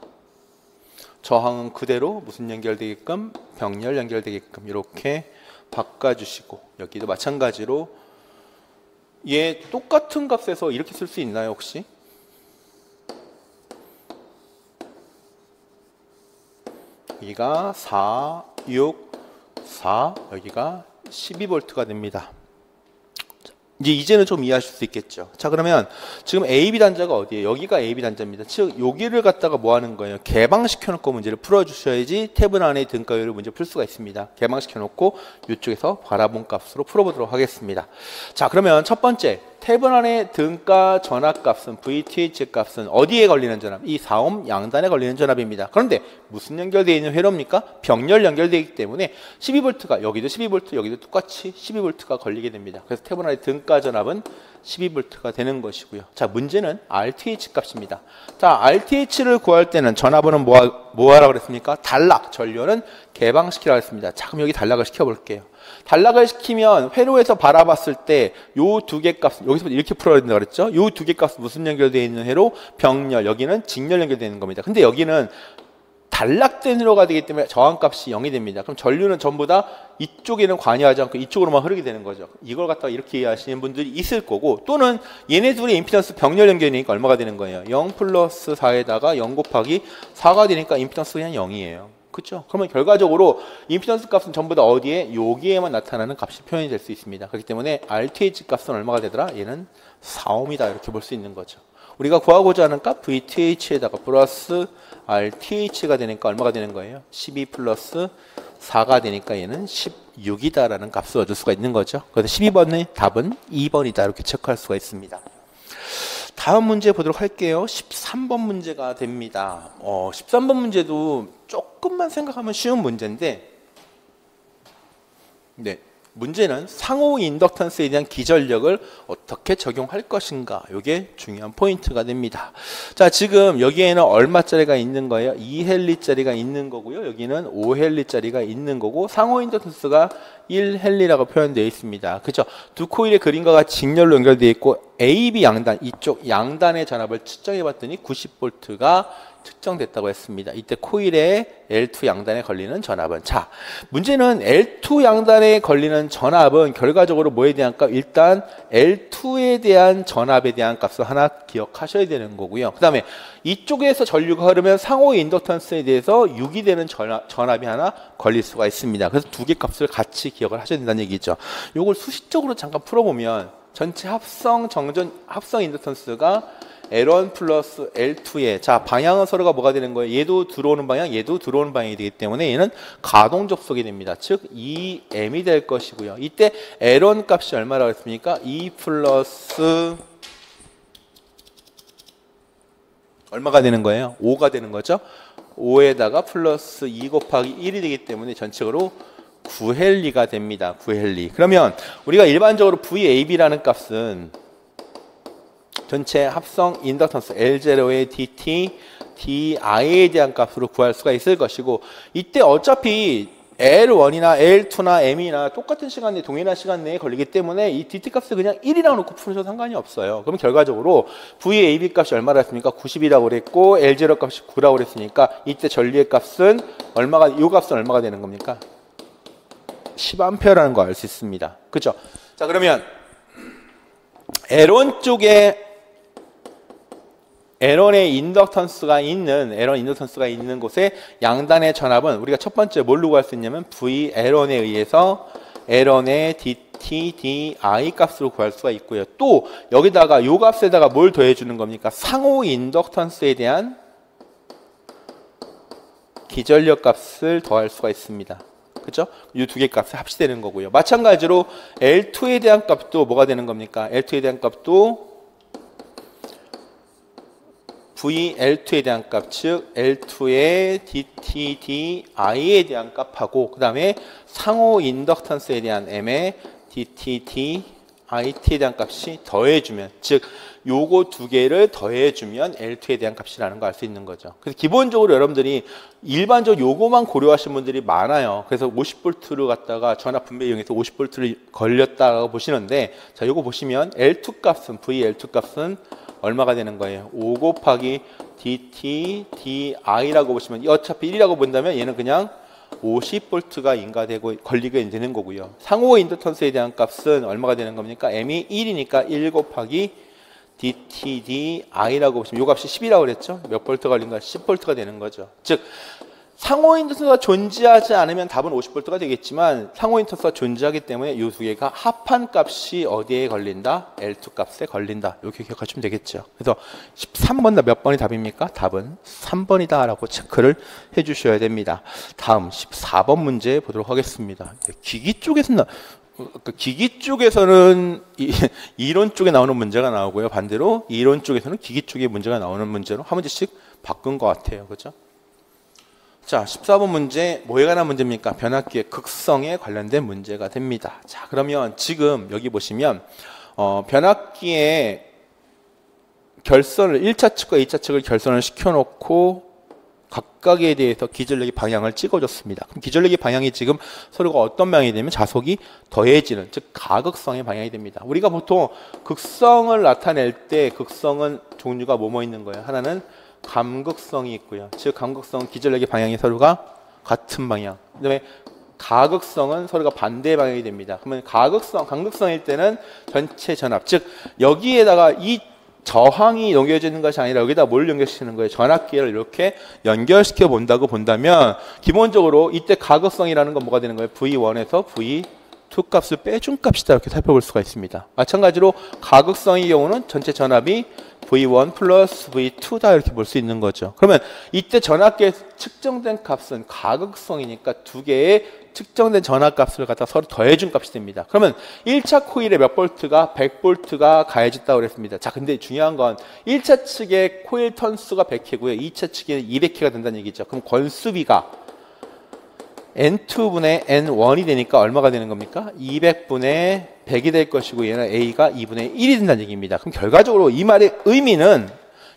저항은 그대로 무슨 연결되게끔 병렬 연결되게끔 이렇게 바꿔주시고 여기도 마찬가지로 얘 똑같은 값에서 이렇게 쓸 수 있나요 혹시? 여기가 4, 6, 4 여기가 12V가 됩니다. 이제는 좀 이해하실 수 있겠죠. 자, 그러면 지금 AB 단자가 어디예요? 여기가 AB 단자입니다. 즉 여기를 갖다가 뭐 하는 거예요? 개방시켜 놓고 문제를 풀어 주셔야지 태분 안에 등가율을 문제 풀 수가 있습니다. 개방시켜 놓고 이쪽에서 바라본 값으로 풀어 보도록 하겠습니다. 자, 그러면 첫 번째 태분 안에 등가 전압 값은 VTH 값은 어디에 걸리는 전압? 이 4옴 양단에 걸리는 전압입니다. 그런데 무슨 연결되어 있는 회로입니까? 병렬 연결되어 있기 때문에 12V가 여기도 12V 여기도 똑같이 12V가 걸리게 됩니다. 그래서 태분 안에 등가 전압은 12V가 되는 것이고요. 자, 문제는 RTH 값입니다. 자, RTH를 구할 때는 전압은 뭐 하라고 그랬습니까? 단락, 전류는 개방시키라고 했습니다. 자, 그럼 여기 단락을 시켜볼게요. 단락을 시키면 회로에서 바라봤을 때 요 두 개 값, 여기서 이렇게 풀어야 된다고 그랬죠? 요 두 개 값 무슨 연결되어 있는 회로? 병렬, 여기는 직렬 연결되어 있는 겁니다. 근데 여기는 단락된 회로가 되기 때문에 저항값이 0이 됩니다. 그럼 전류는 전부 다 이쪽에는 관여하지 않고 이쪽으로만 흐르게 되는 거죠. 이걸 갖다가 이렇게 이해하시는 분들이 있을 거고, 또는 얘네 둘의 임피던스 병렬 연결이니까 얼마가 되는 거예요? 0 플러스 4에다가 0 곱하기 4가 되니까 임피던스가 그냥 0이에요. 그렇죠? 그러면 결과적으로 임피던스 값은 전부 다 어디에? 여기에만 나타나는 값이 표현이 될 수 있습니다. 그렇기 때문에 RTH 값은 얼마가 되더라? 얘는 4옴이다. 이렇게 볼 수 있는 거죠. 우리가 구하고자 하는 값 VTH에다가 플러스 RTH가 되니까 얼마가 되는 거예요? 12 플러스 4가 되니까 얘는 16이다라는 값을 얻을 수가 있는 거죠. 그래서 12번의 답은 2번이다. 이렇게 체크할 수가 있습니다. 다음 문제 보도록 할게요. 13번 문제가 됩니다. 13번 문제도 조금만 생각하면 쉬운 문제인데, 네, 문제는 상호 인덕턴스에 대한 기전력을 어떻게 적용할 것인가, 이게 중요한 포인트가 됩니다. 자, 지금 여기에는 얼마짜리가 있는 거예요? 2헨리짜리가 있는 거고요. 여기는 5헨리짜리가 있는 거고, 상호 인덕턴스가 1헨리라고 표현되어 있습니다. 그렇죠? 두 코일의 그림과 같이 직렬로 연결되어 있고, A, B 양단, 이쪽 양단의 전압을 측정해 봤더니 90V가 측정됐다고 했습니다. 이때 코일의 L2 양단에 걸리는 전압은, 자, 문제는 L2 양단에 걸리는 전압은 결과적으로 뭐에 대한 값? 일단 L2에 대한 전압에 대한 값을 하나 기억하셔야 되는 거고요. 그 다음에 이쪽에서 전류가 흐르면 상호 인덕턴스에 대해서 6이 되는 전압이 하나 걸릴 수가 있습니다. 그래서 두 개 값을 같이 기억을 하셔야 된다는 얘기죠. 이걸 수식적으로 잠깐 풀어보면 전체 합성 인덕턴스가 L1 플러스 L2에, 자, 방향은 서로가 뭐가 되는 거예요? 얘도 들어오는 방향, 얘도 들어오는 방향이 되기 때문에 얘는 가동 접속이 됩니다. 즉 2m이 될 것이고요. 이때 L1 값이 얼마라고 했습니까? 2 플러스 얼마가 되는 거예요? 5가 되는 거죠. 5에다가 플러스 2 곱하기 1이 되기 때문에 전체적으로 9헨리가 됩니다. 9헨리. 그러면 우리가 일반적으로 VAB라는 값은 전체 합성 인덕턴스 L0의 DT, DI에 대한 값으로 구할 수가 있을 것이고, 이때 어차피 L1이나 L2나 M이나 똑같은 시간 내에, 동일한 시간 내에 걸리기 때문에 이 DT 값을 그냥 1이라고 놓고 풀어도 상관이 없어요. 그럼 결과적으로 VAB 값이 얼마라 했습니까? 90이라고 그랬고 L0 값이 9라고 그랬으니까 이때 전류의 값은 얼마가, 이 값은 얼마가 되는 겁니까? 10A라는 거 알 수 있습니다. 그렇죠? 자, 그러면 L1 쪽에 L1의 인덕턴스가 있는 곳에 양단의 전압은 우리가 첫 번째 뭘로 구할 수 있냐면 VL1에 의해서 L1의 DT, DI 값으로 구할 수가 있고요. 또 여기다가 요 값에다가 뭘 더해 주는 겁니까? 상호 인덕턴스에 대한 기전력 값을 더할 수가 있습니다. 그렇죠? 이 두 개 값이 합치되는 거고요. 마찬가지로 L2에 대한 값도 뭐가 되는 겁니까? L2에 대한 값도 VL2에 대한 값, 즉 L2의 DT, DI에 대한 값하고, 그 다음에 상호 인덕턴스에 대한 M의 DT, DIT에 대한 값이 더해주면, 즉 요거 두 개를 더해주면 L2에 대한 값이라는 거 알 수 있는 거죠. 그래서 기본적으로 여러분들이 일반적으로 요거만 고려하시는 분들이 많아요. 그래서 50V를 갖다가 전압 분배 이용해서 50V를 걸렸다고 보시는데, 자, 요거 보시면 L2 값은, VL2 값은 얼마가 되는 거예요? 5 곱하기 DT, DI라고 보시면, 어차피 1이라고 본다면 얘는 그냥 50V가 인가되고 걸리게 되는 거고요. 상호 인덕턴스에 대한 값은 얼마가 되는 겁니까? M이 1이니까 1 곱하기 DT, DI라고 보시면 이 값이 10이라고 그랬죠? 몇 볼트 걸린가? 10V가 되는 거죠. 즉 상호 인덕턴스가 존재하지 않으면 답은 50V가 되겠지만 상호 인덕턴스가 존재하기 때문에 이 두 개가 합한 값이 어디에 걸린다? L2 값에 걸린다. 이렇게 기억하시면 되겠죠. 그래서 13번 몇 번이 답입니까? 답은 3번이다 라고 체크를 해주셔야 됩니다. 다음 14번 문제 보도록 하겠습니다. 기기 쪽에서는 이론 쪽에 나오는 문제가 나오고요. 반대로 이론 쪽에서는 기기 쪽에 문제가 나오는 문제로 한 문제씩 바꾼 것 같아요. 그렇죠? 자, 14번 문제, 뭐에 관한 문제입니까? 변압기의 극성에 관련된 문제가 됩니다. 자, 그러면 지금 여기 보시면 변압기의 결선을 1차 측과 2차 측을 결선을 시켜놓고 각각에 대해서 기전력의 방향을 찍어줬습니다. 그럼 기전력의 방향이 지금 서로가 어떤 방향이 되면 자속이 더해지는, 즉 가극성의 방향이 됩니다. 우리가 보통 극성을 나타낼 때 극성은 종류가 뭐뭐 있는 거예요? 하나는 감극성이 있고요. 즉 감극성은 기절력의 방향이 서로가 같은 방향. 그다음에 가극성은 서로가 반대 방향이 됩니다. 그러면 간극성일 때는 전체 전압, 즉 여기에다가 이 저항이 연결되는 것이 아니라 여기다 뭘 연결시키는 거예요? 전압기를 이렇게 연결시켜 본다고 본다면 기본적으로 이때 가극성이라는 건 뭐가 되는 거예요? V1에서 V2 값을 빼준 값이다 이렇게 살펴볼 수가 있습니다. 마찬가지로 가극성의 경우는 전체 전압이 V1 플러스 V2다 이렇게 볼 수 있는 거죠. 그러면 이때 전압계에 측정된 값은 가극성이니까 두 개의 측정된 전압값을 갖다 서로 더해준 값이 됩니다. 그러면 1차 코일에 몇 볼트가 100볼트가 가해졌다고 그랬습니다. 자, 근데 중요한 건 1차 측의 코일 턴수가 100회고요. 2차 측에는 200회가 된다는 얘기죠. 그럼 권수비가 N2분의 N1이 되니까 얼마가 되는 겁니까? 200분의 100이 될 것이고 얘는 A가 2분의 1이 된다는 얘기입니다. 그럼 결과적으로 이 말의 의미는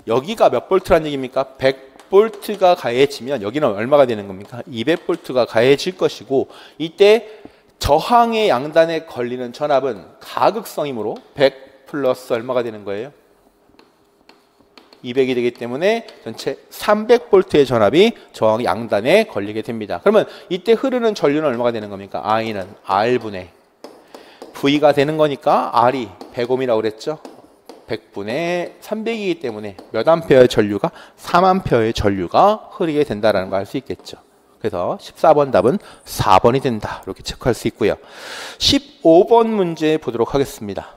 여기가 몇 볼트라는 얘기입니까? 100볼트가 가해지면 여기는 얼마가 되는 겁니까? 200볼트가 가해질 것이고 이때 저항의 양단에 걸리는 전압은 가극성이므로 100 플러스 얼마가 되는 거예요? 200이 되기 때문에 전체 300볼트의 전압이 저항 양단에 걸리게 됩니다. 그러면 이때 흐르는 전류는 얼마가 되는 겁니까? I는 R분의 V가 되는 거니까 R이 100옴이라고 그랬죠? 100분의 300이기 때문에 몇 암페어의 전류가? 3암페어의 전류가 흐르게 된다는 걸 알 수 있겠죠. 그래서 14번 답은 4번이 된다. 이렇게 체크할 수 있고요. 15번 문제 보도록 하겠습니다.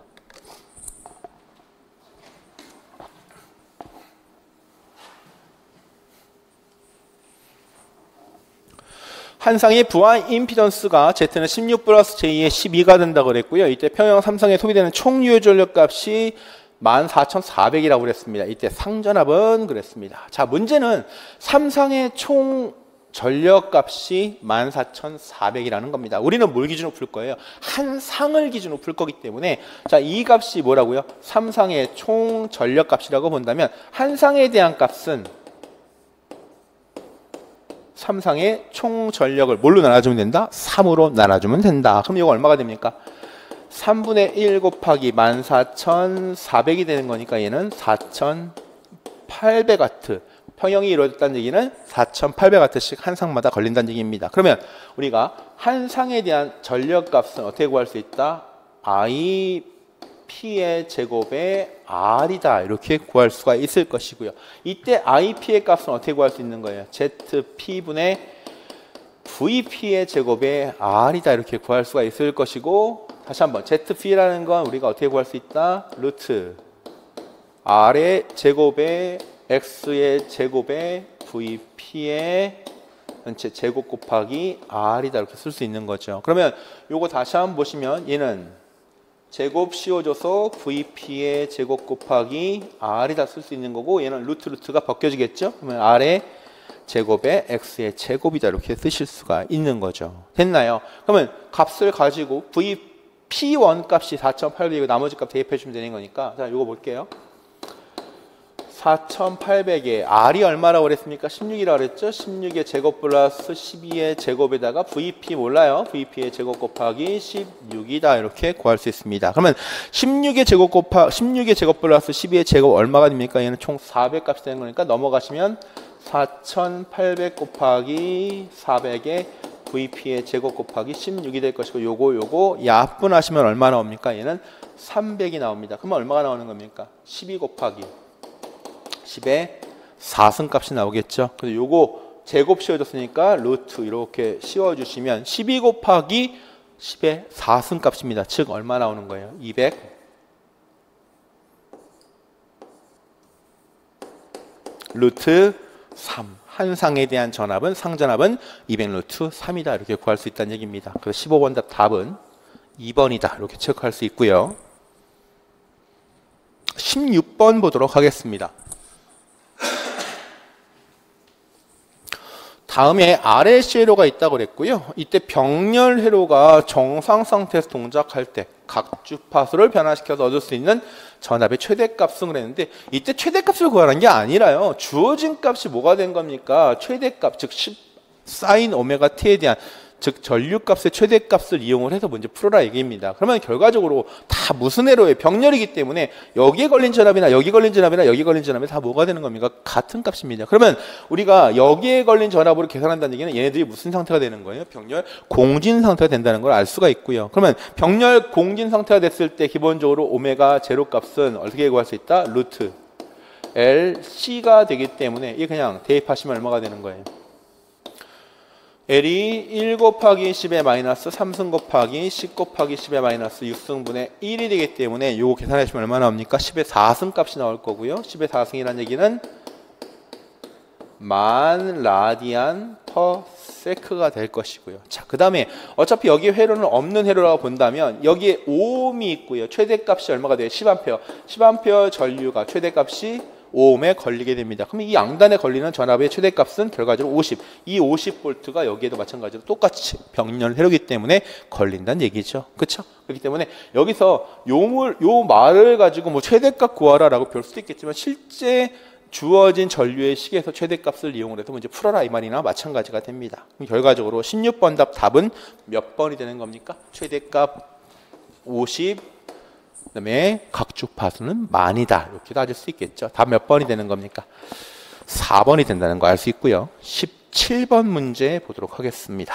한 쌍의 부하 임피던스가 Z는 16 플러스 J의 12가 된다고 그랬고요. 이때 평형 3쌍에 소비되는 총 유효 전력 값이 14,400이라고 그랬습니다. 이때 상전압은 그랬습니다. 자, 문제는 3쌍의 총 전력 값이 14,400이라는 겁니다. 우리는 뭘 기준으로 풀 거예요? 한 상을 기준으로 풀 거기 때문에 자, 이 값이 뭐라고요? 3쌍의 총 전력 값이라고 본다면 한 쌍에 대한 값은 3상의 총 전력을 뭘로 나눠주면 된다? 3으로 나눠주면 된다. 그럼 이거 얼마가 됩니까? 3분의 1 곱하기 14,400이 되는 거니까 얘는 4,800와트. 평형이 이루어졌다는 얘기는 4,800와트씩 한 상마다 걸린다는 얘기입니다. 그러면 우리가 한 상에 대한 전력 값은 어떻게 구할 수 있다? IP의 제곱에 R이다 이렇게 구할 수가 있을 것이고요. 이때 IP의 값은 어떻게 구할 수 있는 거예요? ZP분의 VP의 제곱에 R이다 이렇게 구할 수가 있을 것이고 다시 한번 ZP라는 건 우리가 어떻게 구할 수 있다? 루트 R의 제곱에 X의 제곱에 VP의 전체 제곱 곱하기 R이다 이렇게 쓸 수 있는 거죠. 그러면 요거 다시 한번 보시면 얘는 제곱 씌워줘서 VP의 제곱 곱하기 R이다 쓸 수 있는 거고 얘는 루트가 벗겨지겠죠? 그러면 R의 제곱에 X의 제곱이다 이렇게 쓰실 수가 있는 거죠. 됐나요? 그러면 값을 가지고 VP1 값이 4,800이고 나머지 값 대입해 주면 되는 거니까 자, 이거 볼게요. 4,800에 R이 얼마라고 그랬습니까? 16이라고 그랬죠? 16의 제곱 플러스 12의 제곱에다가 VP 몰라요. VP의 제곱 곱하기 16이다. 이렇게 구할 수 있습니다. 그러면 16의 제곱 플러스 12의 제곱 얼마가 됩니까? 얘는 총 400 값이 되는 거니까 넘어가시면 4,800 곱하기 400의 VP의 제곱 곱하기 16이 될 것이고 요거 약분하시면 얼마 나옵니까? 얘는 300이 나옵니다. 그러면 얼마가 나오는 겁니까? 12 곱하기 10의 4승 값이 나오겠죠. 그래서 요거 제곱 씌워줬으니까 루트 이렇게 씌워주시면 12 곱하기 10의 4승 값입니다. 즉 얼마 나오는 거예요? 200 루트 3. 한 상에 대한 전압은 상전압은 200 루트 3이다. 이렇게 구할 수 있다는 얘기입니다. 그래서 15번 답은 2번이다. 이렇게 체크할 수 있고요. 16번 보도록 하겠습니다. 다음에 RLC 회로가 있다고 그랬고요. 이때 병렬 회로가 정상 상태에서 동작할 때 각 주파수를 변화시켜서 얻을 수 있는 전압의 최대값을 그랬는데 이때 최대값을 구하는 게 아니라요. 주어진 값이 뭐가 된 겁니까? 최대값 즉 10 사인 오메가 t에 대한 즉 전류값의 최대값을 이용을 해서 문제 풀어라 얘기입니다. 그러면 결과적으로 다 무슨 회로예요? 병렬이기 때문에 여기에 걸린 전압이나 여기 걸린 전압이나 여기 걸린 전압이 다 뭐가 되는 겁니까? 같은 값입니다. 그러면 우리가 여기에 걸린 전압으로 계산한다는 얘기는 얘네들이 무슨 상태가 되는 거예요? 병렬 공진 상태가 된다는 걸 알 수가 있고요. 그러면 병렬 공진 상태가 됐을 때 기본적으로 오메가 제로 값은 어떻게 구할 수 있다? 루트 LC가 되기 때문에 이게 그냥 대입하시면 얼마가 되는 거예요? L이 1 곱하기 10의 마이너스 3승 곱하기 10 곱하기 10의 마이너스 6승분의 1이 되기 때문에 요거 계산하시면 얼마 나옵니까? 10의 4승 값이 나올 거고요. 10의 4승이라는 얘기는 10,000 라디안 퍼 세크가 될 것이고요. 자, 그 다음에 어차피 여기 회로는 없는 회로라고 본다면 여기에 오음이 있고요. 최대값이 얼마가 돼요? 10A. 10A 전류가 최대값이 5옴에 걸리게 됩니다. 그럼 이 양단에 걸리는 전압의 최대값은 결과적으로 50. 이 50V가 여기에도 마찬가지로 똑같이 병렬 회로이기 때문에 걸린다는 얘기죠. 그렇죠? 그렇기 때문에 여기서 요 말을 가지고 뭐 최대값 구하라라고 볼 수도 있겠지만 실제 주어진 전류의 식에서 최대값을 이용을 해서 문제 풀어라 이 말이나 마찬가지가 됩니다. 그럼 결과적으로 16번 답은 몇 번이 되는 겁니까? 최대값 50, 그다음에 각주파수는 만이다. 이렇게 따질 수 있겠죠. 답 몇 번이 되는 겁니까? 4번이 된다는 거 알 수 있고요. 17번 문제 보도록 하겠습니다.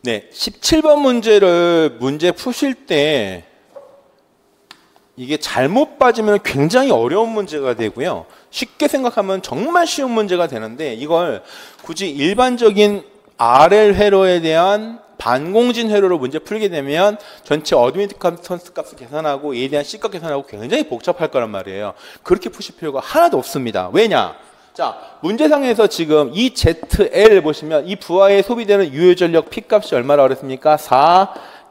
네, 17번 문제 푸실 때 이게 잘못 빠지면 굉장히 어려운 문제가 되고요. 쉽게 생각하면 정말 쉬운 문제가 되는데 이걸 굳이 일반적인 RL 회로에 대한 반공진 회로로 문제 풀게 되면 전체 어드미턴스 값을 계산하고 A에 대한 C값 계산하고 굉장히 복잡할 거란 말이에요. 그렇게 푸실 필요가 하나도 없습니다. 왜냐? 자, 문제상에서 지금 이 ZL 보시면 이 부하에 소비되는 유효전력 P값이 얼마라고 그랬습니까?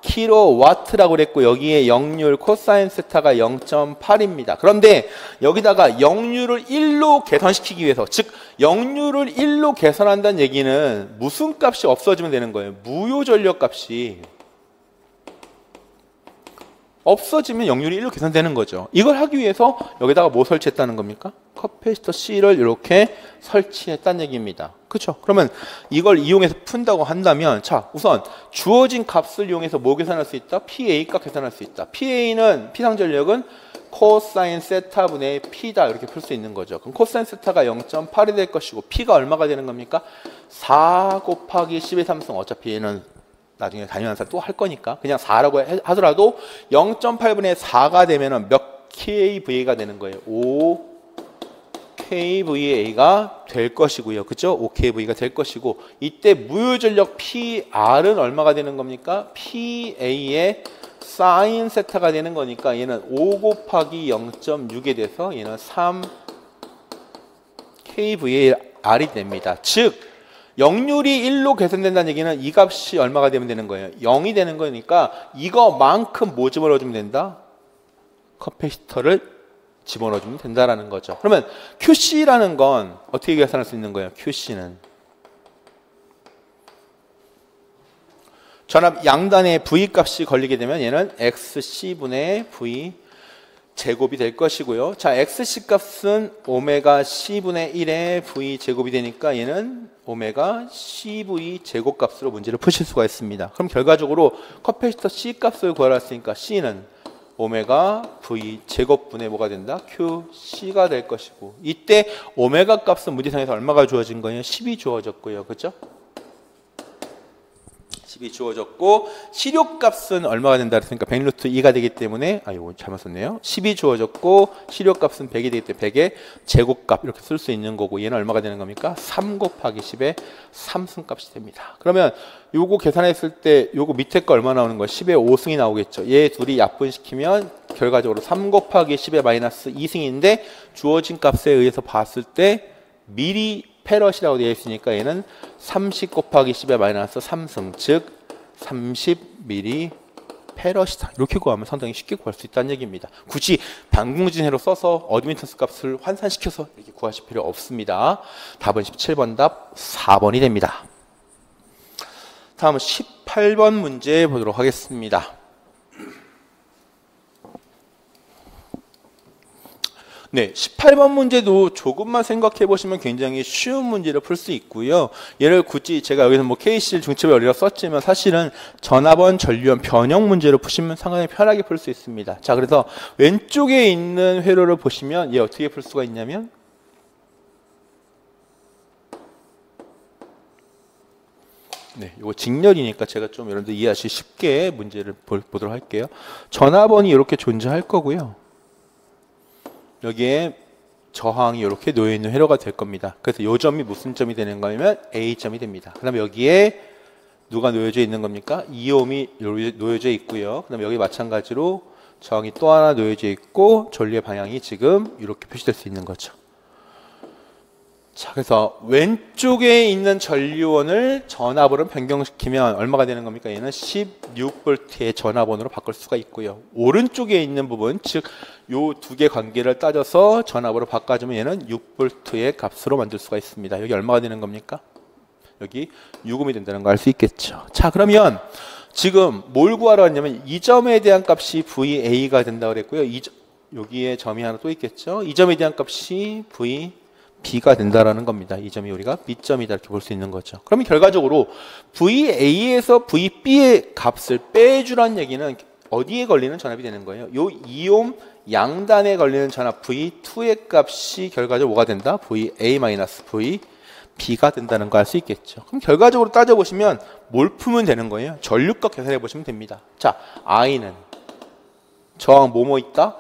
4kW라고 그랬고 여기에 역률 코사인 세타가 0.8입니다. 그런데 여기다가 역률을 1로 계산시키기 위해서 즉 역률을 1로 계산한다는 얘기는 무슨 값이 없어지면 되는 거예요? 무효전력 값이 없어지면 역률이 1로 계산되는 거죠. 이걸 하기 위해서 여기다가 뭐 설치했다는 겁니까? 커패시터 C를 이렇게 설치했다는 얘기입니다. 그렇죠? 그러면 이걸 이용해서 푼다고 한다면 자, 우선 주어진 값을 이용해서 뭐 계산할 수 있다? PA 값 계산할 수 있다. PA는 피상전력은 코사인 세타분의 P다 이렇게 풀 수 있는 거죠. 그럼 코사인 세타가 0.8이 될 것이고 P가 얼마가 되는 겁니까? 4 곱하기 10의 3승 어차피 얘는 나중에 단위환산 또 할 거니까 그냥 4라고 하더라도 0.8분의 4가 되면 몇 kVA가 되는 거예요? 5kVA가 될 것이고요. 그죠? 5kVA가 될 것이고 이때 무효전력 PR은 얼마가 되는 겁니까? PA의 사인 세타가 되는 거니까 얘는 5 곱하기 0.6에 돼서 얘는 3kVAR이 됩니다. 즉 역률이 1로 계산된다는 얘기는 이 값이 얼마가 되면 되는 거예요? 0이 되는 거니까 이거만큼 뭐 집어넣어주면 된다? 커패시터를 집어넣어주면 된다라는 거죠. 그러면 QC라는 건 어떻게 계산할 수 있는 거예요? QC는 전압 양단에 V 값이 걸리게 되면 얘는 XC분의 V 제곱이 될 것이고요. 자, XC 값은 오메가 C분의 1의 V 제곱이 되니까 얘는 오메가 CV 제곱 값으로 문제를 푸실 수가 있습니다. 그럼 결과적으로 커패시터 C 값을 구하랬으니까 C는 오메가 V 제곱분의 뭐가 된다? QC가 될 것이고 이때 오메가 값은 문제상에서 얼마가 주어진 거예요? 10이 주어졌고요. 그렇죠? 10이 주어졌고 시료값은 얼마가 된다 그랬으니까 100루트 2가 되기 때문에 이거 잘못 썼네요. 10이 주어졌고 시료값은 100이 되기 때문에 100의 제곱값 이렇게 쓸 수 있는 거고 얘는 얼마가 되는 겁니까? 3 곱하기 10의 3승값이 됩니다. 그러면 요거 계산했을 때 요거 밑에 거 얼마 나오는 거예요? 10의 5승이 나오겠죠. 얘 둘이 약분시키면 결과적으로 3 곱하기 10의 마이너스 2승인데 주어진 값에 의해서 봤을 때 미리 페럿이라고 되어 있으니까 얘는 30 곱하기 10의 마이너스 3승 즉 30ml 페럿이다. 이렇게 구하면 상당히 쉽게 구할 수 있다는 얘기입니다. 굳이 반공진회로 써서 어드미턴스 값을 환산시켜서 이렇게 구하실 필요 없습니다. 답은 17번 답 4번이 됩니다. 다음은 18번 문제 보도록 하겠습니다. 네, 18번 문제도 조금만 생각해 보시면 굉장히 쉬운 문제를 풀 수 있고요. 얘를 굳이 제가 여기서 뭐 KCL 중첩의 원리라 썼지만 사실은 전압원, 전류원, 변형 문제로 푸시면 상당히 편하게 풀 수 있습니다. 자, 그래서 왼쪽에 있는 회로를 보시면 얘 어떻게 풀 수가 있냐면 네, 이거 직렬이니까 제가 좀 여러분들 이해하시기 쉽게 문제를 보도록 할게요. 전압원이 이렇게 존재할 거고요. 여기에 저항이 이렇게 놓여 있는 회로가 될 겁니다. 그래서 이 점이 무슨 점이 되는 거냐면 A점이 됩니다. 그다음에 여기에 누가 놓여져 있는 겁니까? 2옴이 놓여져 있고요. 그다음에 여기 마찬가지로 저항이 또 하나 놓여져 있고 전류의 방향이 지금 이렇게 표시될 수 있는 거죠. 자, 그래서 왼쪽에 있는 전류원을 전압으로 변경시키면 얼마가 되는 겁니까? 얘는 16V의 전압원으로 바꿀 수가 있고요. 오른쪽에 있는 부분, 즉 요 두 개 관계를 따져서 전압으로 바꿔주면 얘는 6V의 값으로 만들 수가 있습니다. 여기 얼마가 되는 겁니까? 여기 6옴이 된다는 거 알 수 있겠죠. 자, 그러면 지금 뭘 구하러 왔냐면 이 점에 대한 값이 VA가 된다고 그랬고요. 여기에 점이 하나 또 있겠죠. 이 점에 대한 값이 B가 된다라는 겁니다. 이 점이 우리가 B점이다 이렇게 볼 수 있는 거죠. 그러면 결과적으로 VA에서 VB의 값을 빼주라는 얘기는 어디에 걸리는 전압이 되는 거예요? 요 2옴 양단에 걸리는 전압 V2의 값이 결과적으로 뭐가 된다? VA-VB가 된다는 거 알 수 있겠죠. 그럼 결과적으로 따져보시면 뭘 풀면 되는 거예요? 전류값 계산해 보시면 됩니다. 자, I는 저항 뭐뭐 있다?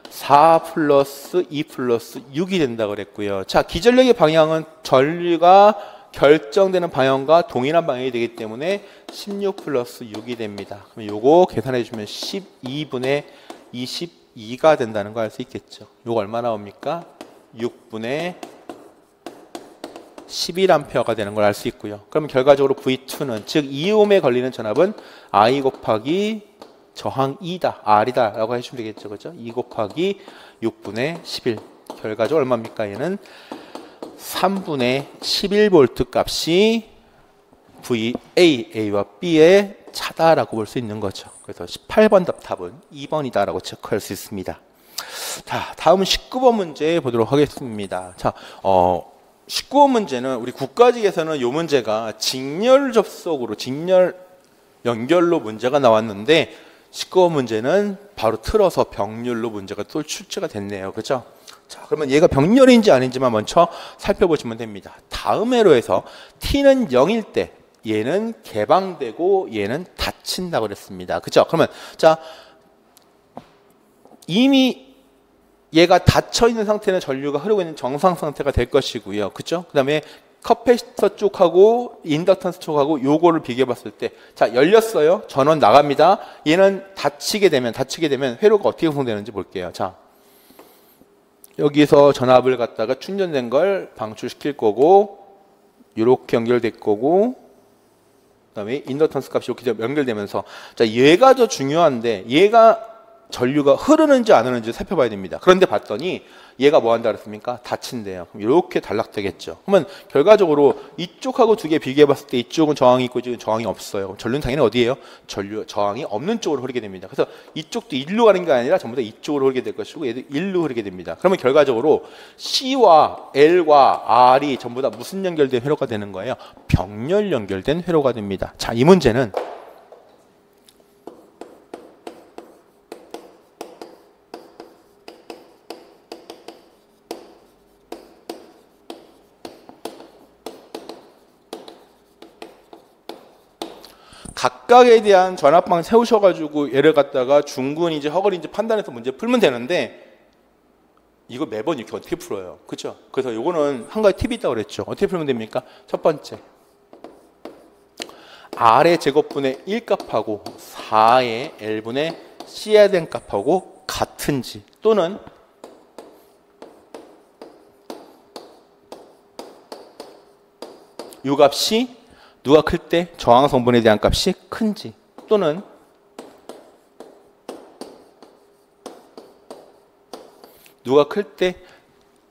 4 플러스 2 플러스 6이 된다고 그랬고요. 자, 기전력의 방향은 전류가 결정되는 방향과 동일한 방향이 되기 때문에 16 플러스 6이 됩니다. 그럼 요거 계산해 주면 12분의 22가 된다는 거 알 수 있겠죠. 요거 얼마 나옵니까? 6분의 11A가 되는 걸 알 수 있고요. 그러면 결과적으로 V2는 즉 2옴에 걸리는 전압은 I 곱하기 저항 2다, R이다 라고 해주시면 되겠죠. 그죠? 2 곱하기 6분의 11. 결과적으로 얼마입니까? 얘는 3분의 11V 값이 A와 B의 차다라고 볼 수 있는 거죠. 그래서 18번 답은 2번이다라고 체크할 수 있습니다. 자, 다음은 19번 문제 보도록 하겠습니다. 자, 19번 문제는 우리 국가직에서는 이 문제가 직렬 접속으로, 직렬 연결로 문제가 나왔는데 19번 문제는 바로 틀어서 병렬로 문제가 또 출제가 됐네요. 그죠? 자, 그러면 얘가 병렬인지 아닌지만 먼저 살펴보시면 됩니다. 다음 회로에서 t는 0일 때 얘는 개방되고 얘는 닫힌다고 그랬습니다. 그죠? 그러면 자, 이미 얘가 닫혀 있는 상태는 전류가 흐르고 있는 정상 상태가 될 것이고요. 그죠? 그다음에 커패시터 쪽하고 인덕턴스 쪽하고 요거를 비교해 봤을 때, 자, 열렸어요. 전원 나갑니다. 얘는 닫히게 되면 회로가 어떻게 구성되는지 볼게요. 자, 여기서 전압을 갖다가 충전된 걸 방출시킬 거고, 이렇게 연결될 거고, 그다음에 인덕턴스 값이 이렇게 연결되면서, 자, 얘가 더 중요한데 얘가 전류가 흐르는지 안 흐르는지 살펴봐야 됩니다. 그런데 봤더니 얘가 뭐 한다 그랬습니까? 닫힌대요. 그럼 이렇게 단락되겠죠. 그러면 결과적으로 이쪽하고 두 개 비교해 봤을 때 이쪽은 저항이 있고 이쪽은 저항이 없어요. 전류는 당연히 어디예요? 저항이 없는 쪽으로 흐르게 됩니다. 그래서 이쪽도 일로 가는 게 아니라 전부 다 이쪽으로 흐르게 될 것이고 얘도 일로 흐르게 됩니다. 그러면 결과적으로 C와 L과 R이 전부 다 무슨 연결된 회로가 되는 거예요? 병렬 연결된 회로가 됩니다. 자, 이 문제는 각각에 대한 전압방 세우셔가지고 얘를 갖다가 중근인지 허걸인지 판단해서 문제 풀면 되는데 이거 매번 이렇게 어떻게 풀어요? 그렇죠? 그래서 요거는 한 가지 팁이 있다고 그랬죠. 어떻게 풀면 됩니까? 첫 번째, R의 제곱분의 1값하고 4의 L분의 C에 대한 값하고 같은지, 또는 요 값이 누가 클 때 저항 성분에 대한 값이 큰지, 또는 누가 클 때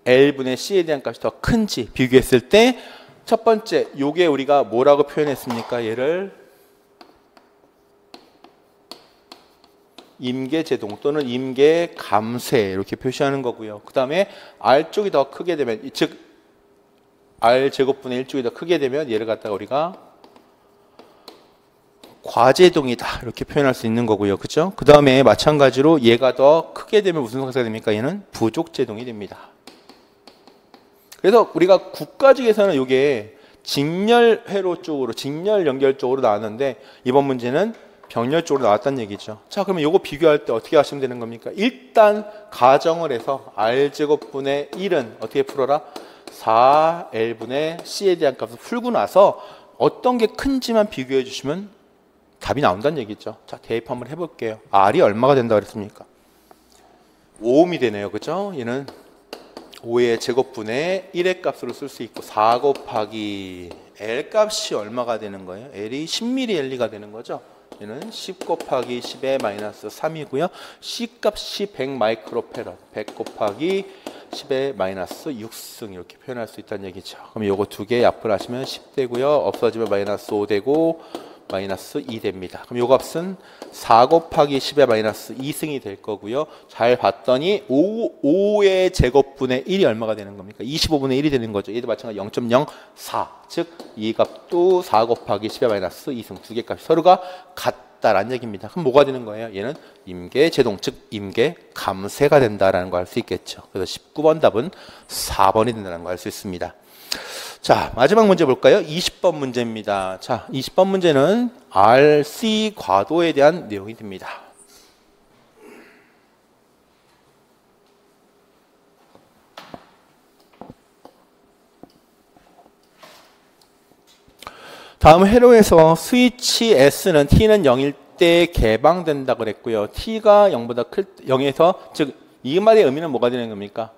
L분의 C에 대한 값이 더 큰지 비교했을 때 첫 번째, 요게 우리가 뭐라고 표현했습니까? 얘를 임계제동 또는 임계감쇄 이렇게 표시하는 거고요. 그 다음에 R쪽이 더 크게 되면, 즉 R제곱분의 1쪽이 더 크게 되면 얘를 갖다가 우리가 과제동이다 이렇게 표현할 수 있는 거고요. 그죠? 그 다음에 마찬가지로 얘가 더 크게 되면 무슨 상태가 됩니까? 얘는 부족제동이 됩니다. 그래서 우리가 국가직에서는 이게 직렬회로 쪽으로, 직렬 연결 쪽으로 나왔는데 이번 문제는 병렬 쪽으로 나왔다는 얘기죠. 자, 그러면 이거 비교할 때 어떻게 하시면 되는 겁니까? 일단 가정을 해서 R제곱분의 1은 어떻게 풀어라? 4L분의 C에 대한 값을 풀고 나서 어떤 게 큰지만 비교해 주시면 답이 나온다는 얘기죠. 자, 대입 한번 해볼게요. R이 얼마가 된다고 그랬습니까? 5옴이 되네요. 그죠? 얘는 5의 제곱분의 1의 값으로 쓸 수 있고 4 곱하기 L 값이 얼마가 되는 거예요? L이 10mL가 되는 거죠. 얘는 10 곱하기 10의 마이너스 3이고요. C 값이 100 마이크로페럿, 100 곱하기 10의 마이너스 6승 이렇게 표현할 수 있다는 얘기죠. 그럼 요거 두 개 약분 하시면 10 되고요. 없어지면 마이너스 5 되고 마이너스 2 됩니다. 그럼 요 값은 4 곱하기 10의 마이너스 2승이 될 거고요. 잘 봤더니 5의 제곱분의 1이 얼마가 되는 겁니까? 25분의 1이 되는 거죠. 얘도 마찬가지 0.04. 즉 이 값도 4 곱하기 10의 마이너스 2승 두 개 값이 서로가 같다라는 얘기입니다. 그럼 뭐가 되는 거예요? 얘는 임계제동, 즉 임계감쇄가 된다라는 걸 알 수 있겠죠. 그래서 19번 답은 4번이 된다는 걸 알 수 있습니다. 자, 마지막 문제 볼까요? 20번 문제입니다. 자, 20번 문제는 RC 과도에 대한 내용이 됩니다. 다음 회로에서 스위치 S는 T는 0일 때 개방된다 그랬고요. T가 0보다 0에서 즉 이 말의 의미는 뭐가 되는 겁니까?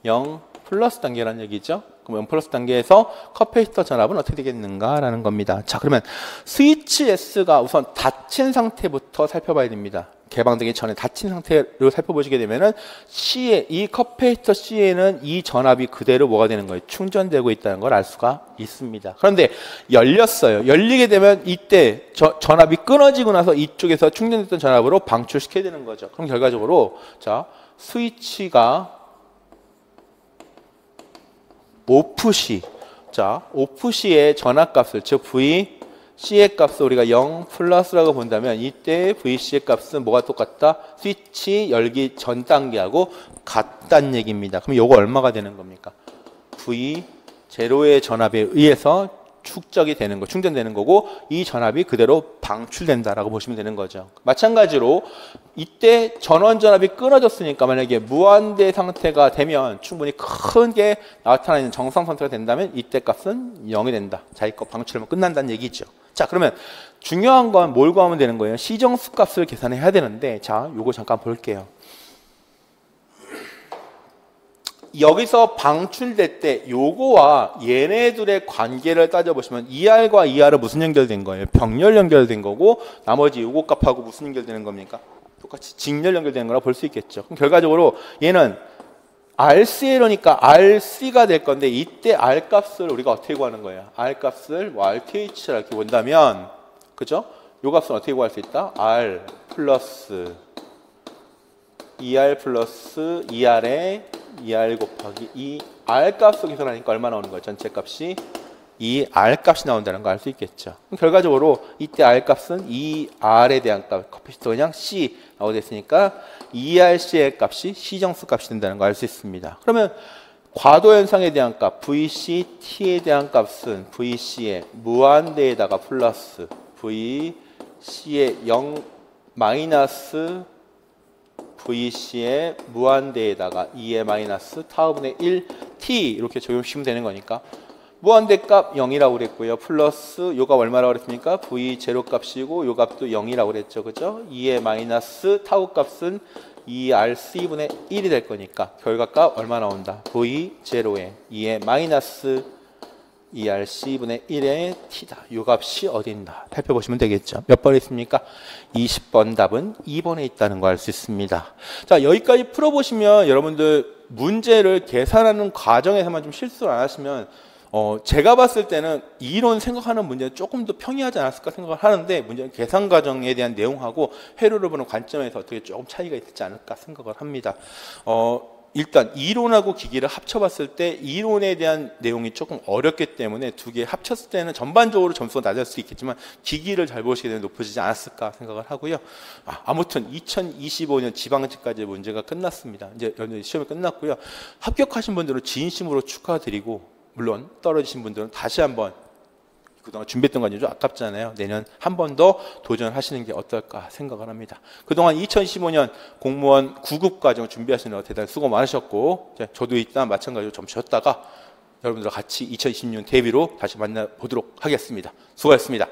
0 플러스 단계라는 얘기죠. 그럼 0 플러스 단계에서 커패시터 전압은 어떻게 되겠는가라는 겁니다. 자, 그러면 스위치 S가 우선 닫힌 상태부터 살펴봐야 됩니다. 개방되기 전에 닫힌 상태로 살펴보시게 되면은 C에, 이 커패시터 C에는 이 전압이 그대로 뭐가 되는 거예요? 충전되고 있다는 걸 알 수가 있습니다. 그런데 열렸어요. 열리게 되면 이때 전압이 끊어지고 나서 이쪽에서 충전됐던 전압으로 방출시켜야 되는 거죠. 그럼 결과적으로 자, 스위치가 오프 시, 자, 오프 시의 전압값을, 즉 VC의 값을 우리가 0 플러스라고 본다면 이때 VC의 값은 뭐가 똑같다? 스위치 열기 전 단계하고 같다는 얘기입니다. 그럼 이거 얼마가 되는 겁니까? V 제로의 전압에 의해서 축적이 되는 거, 충전되는 거고 이 전압이 그대로 방출된다라고 보시면 되는 거죠. 마찬가지로 이때 전원 전압이 끊어졌으니까 만약에 무한대 상태가 되면 충분히 크게 나타나는 정상 상태가 된다면 이때 값은 0이 된다. 자기 거 방출하면 끝난다는 얘기죠. 자, 그러면 중요한 건 뭘 구하면 되는 거예요? 시정수 값을 계산해야 되는데 자, 요거 잠깐 볼게요. 여기서 방출될 때 요거와 얘네들의 관계를 따져보시면 ER과 ER은 무슨 연결된 거예요? 병렬 연결된 거고 나머지 요거 값하고 무슨 연결되는 겁니까? 똑같이 직렬 연결되는 거라 볼 수 있겠죠. 그럼 결과적으로 얘는 RCL이니까 RC가 될 건데 이때 R 값을 우리가 어떻게 구하는 거예요? R 값을 RTH라 이렇게 본다면 그죠? 요 값은 어떻게 구할 수 있다? R 플러스 ER 플러스 ER에 ER 곱하기 2 R 값을 계산하니까 얼마 나오는 거예요? 전체 값이 2R 값이 나온다는 거 알 수 있겠죠. 그럼 결과적으로 이때 R 값은 2R에 대한 값, 커피시터 그냥 C 나오게 됐으니까 2RC의 값이 시정수 값이 된다는 거 알 수 있습니다. 그러면 과도 현상에 대한 값, VC, T에 대한 값은 VC의 무한대에다가 플러스 VC의 0 마이너스 VC의 무한대에다가 2의 마이너스 타우분의 1 T 이렇게 적용시키면 되는 거니까 무한대 값 0이라고 그랬고요. 플러스 요가 얼마라고 그랬습니까? V 제로 값이고 요 값도 0이라고 그랬죠. 그죠? 2의 마이너스 타우 값은 2RC분의 1이 될 거니까 결과값 얼마 나온다? V 제로에 2의 마이너스 2RC분의 1의 T다. 요 값이 어딘다? 살펴보시면 되겠죠. 몇 번에 있습니까? 20번 답은 2번에 있다는 거 알 수 있습니다. 자, 여기까지 풀어보시면 여러분들 문제를 계산하는 과정에서만 좀 실수를 안 하시면 제가 봤을 때는 이론 생각하는 문제는 조금 더 평이하지 않았을까 생각을 하는데 문제는 계산 과정에 대한 내용하고 회로를 보는 관점에서 어떻게 조금 차이가 있지 않을까 생각을 합니다. 일단 이론하고 기기를 합쳐봤을 때 이론에 대한 내용이 조금 어렵기 때문에 두 개 합쳤을 때는 전반적으로 점수가 낮을 수 있겠지만 기기를 잘 보시게 되면 높아지지 않았을까 생각을 하고요. 아무튼 2025년 지방직까지 문제가 끝났습니다. 이제 시험이 끝났고요. 합격하신 분들은 진심으로 축하드리고 물론 떨어지신 분들은 다시 한번 그동안 준비했던 건 좀 아깝잖아요. 내년 한 번 더 도전하시는 게 어떨까 생각을 합니다. 그동안 2015년 공무원 9급 과정 준비하시는 거 대단히 수고 많으셨고 저도 일단 마찬가지로 좀 쉬었다가 여러분들과 같이 2026년 대비로 다시 만나보도록 하겠습니다. 수고하셨습니다.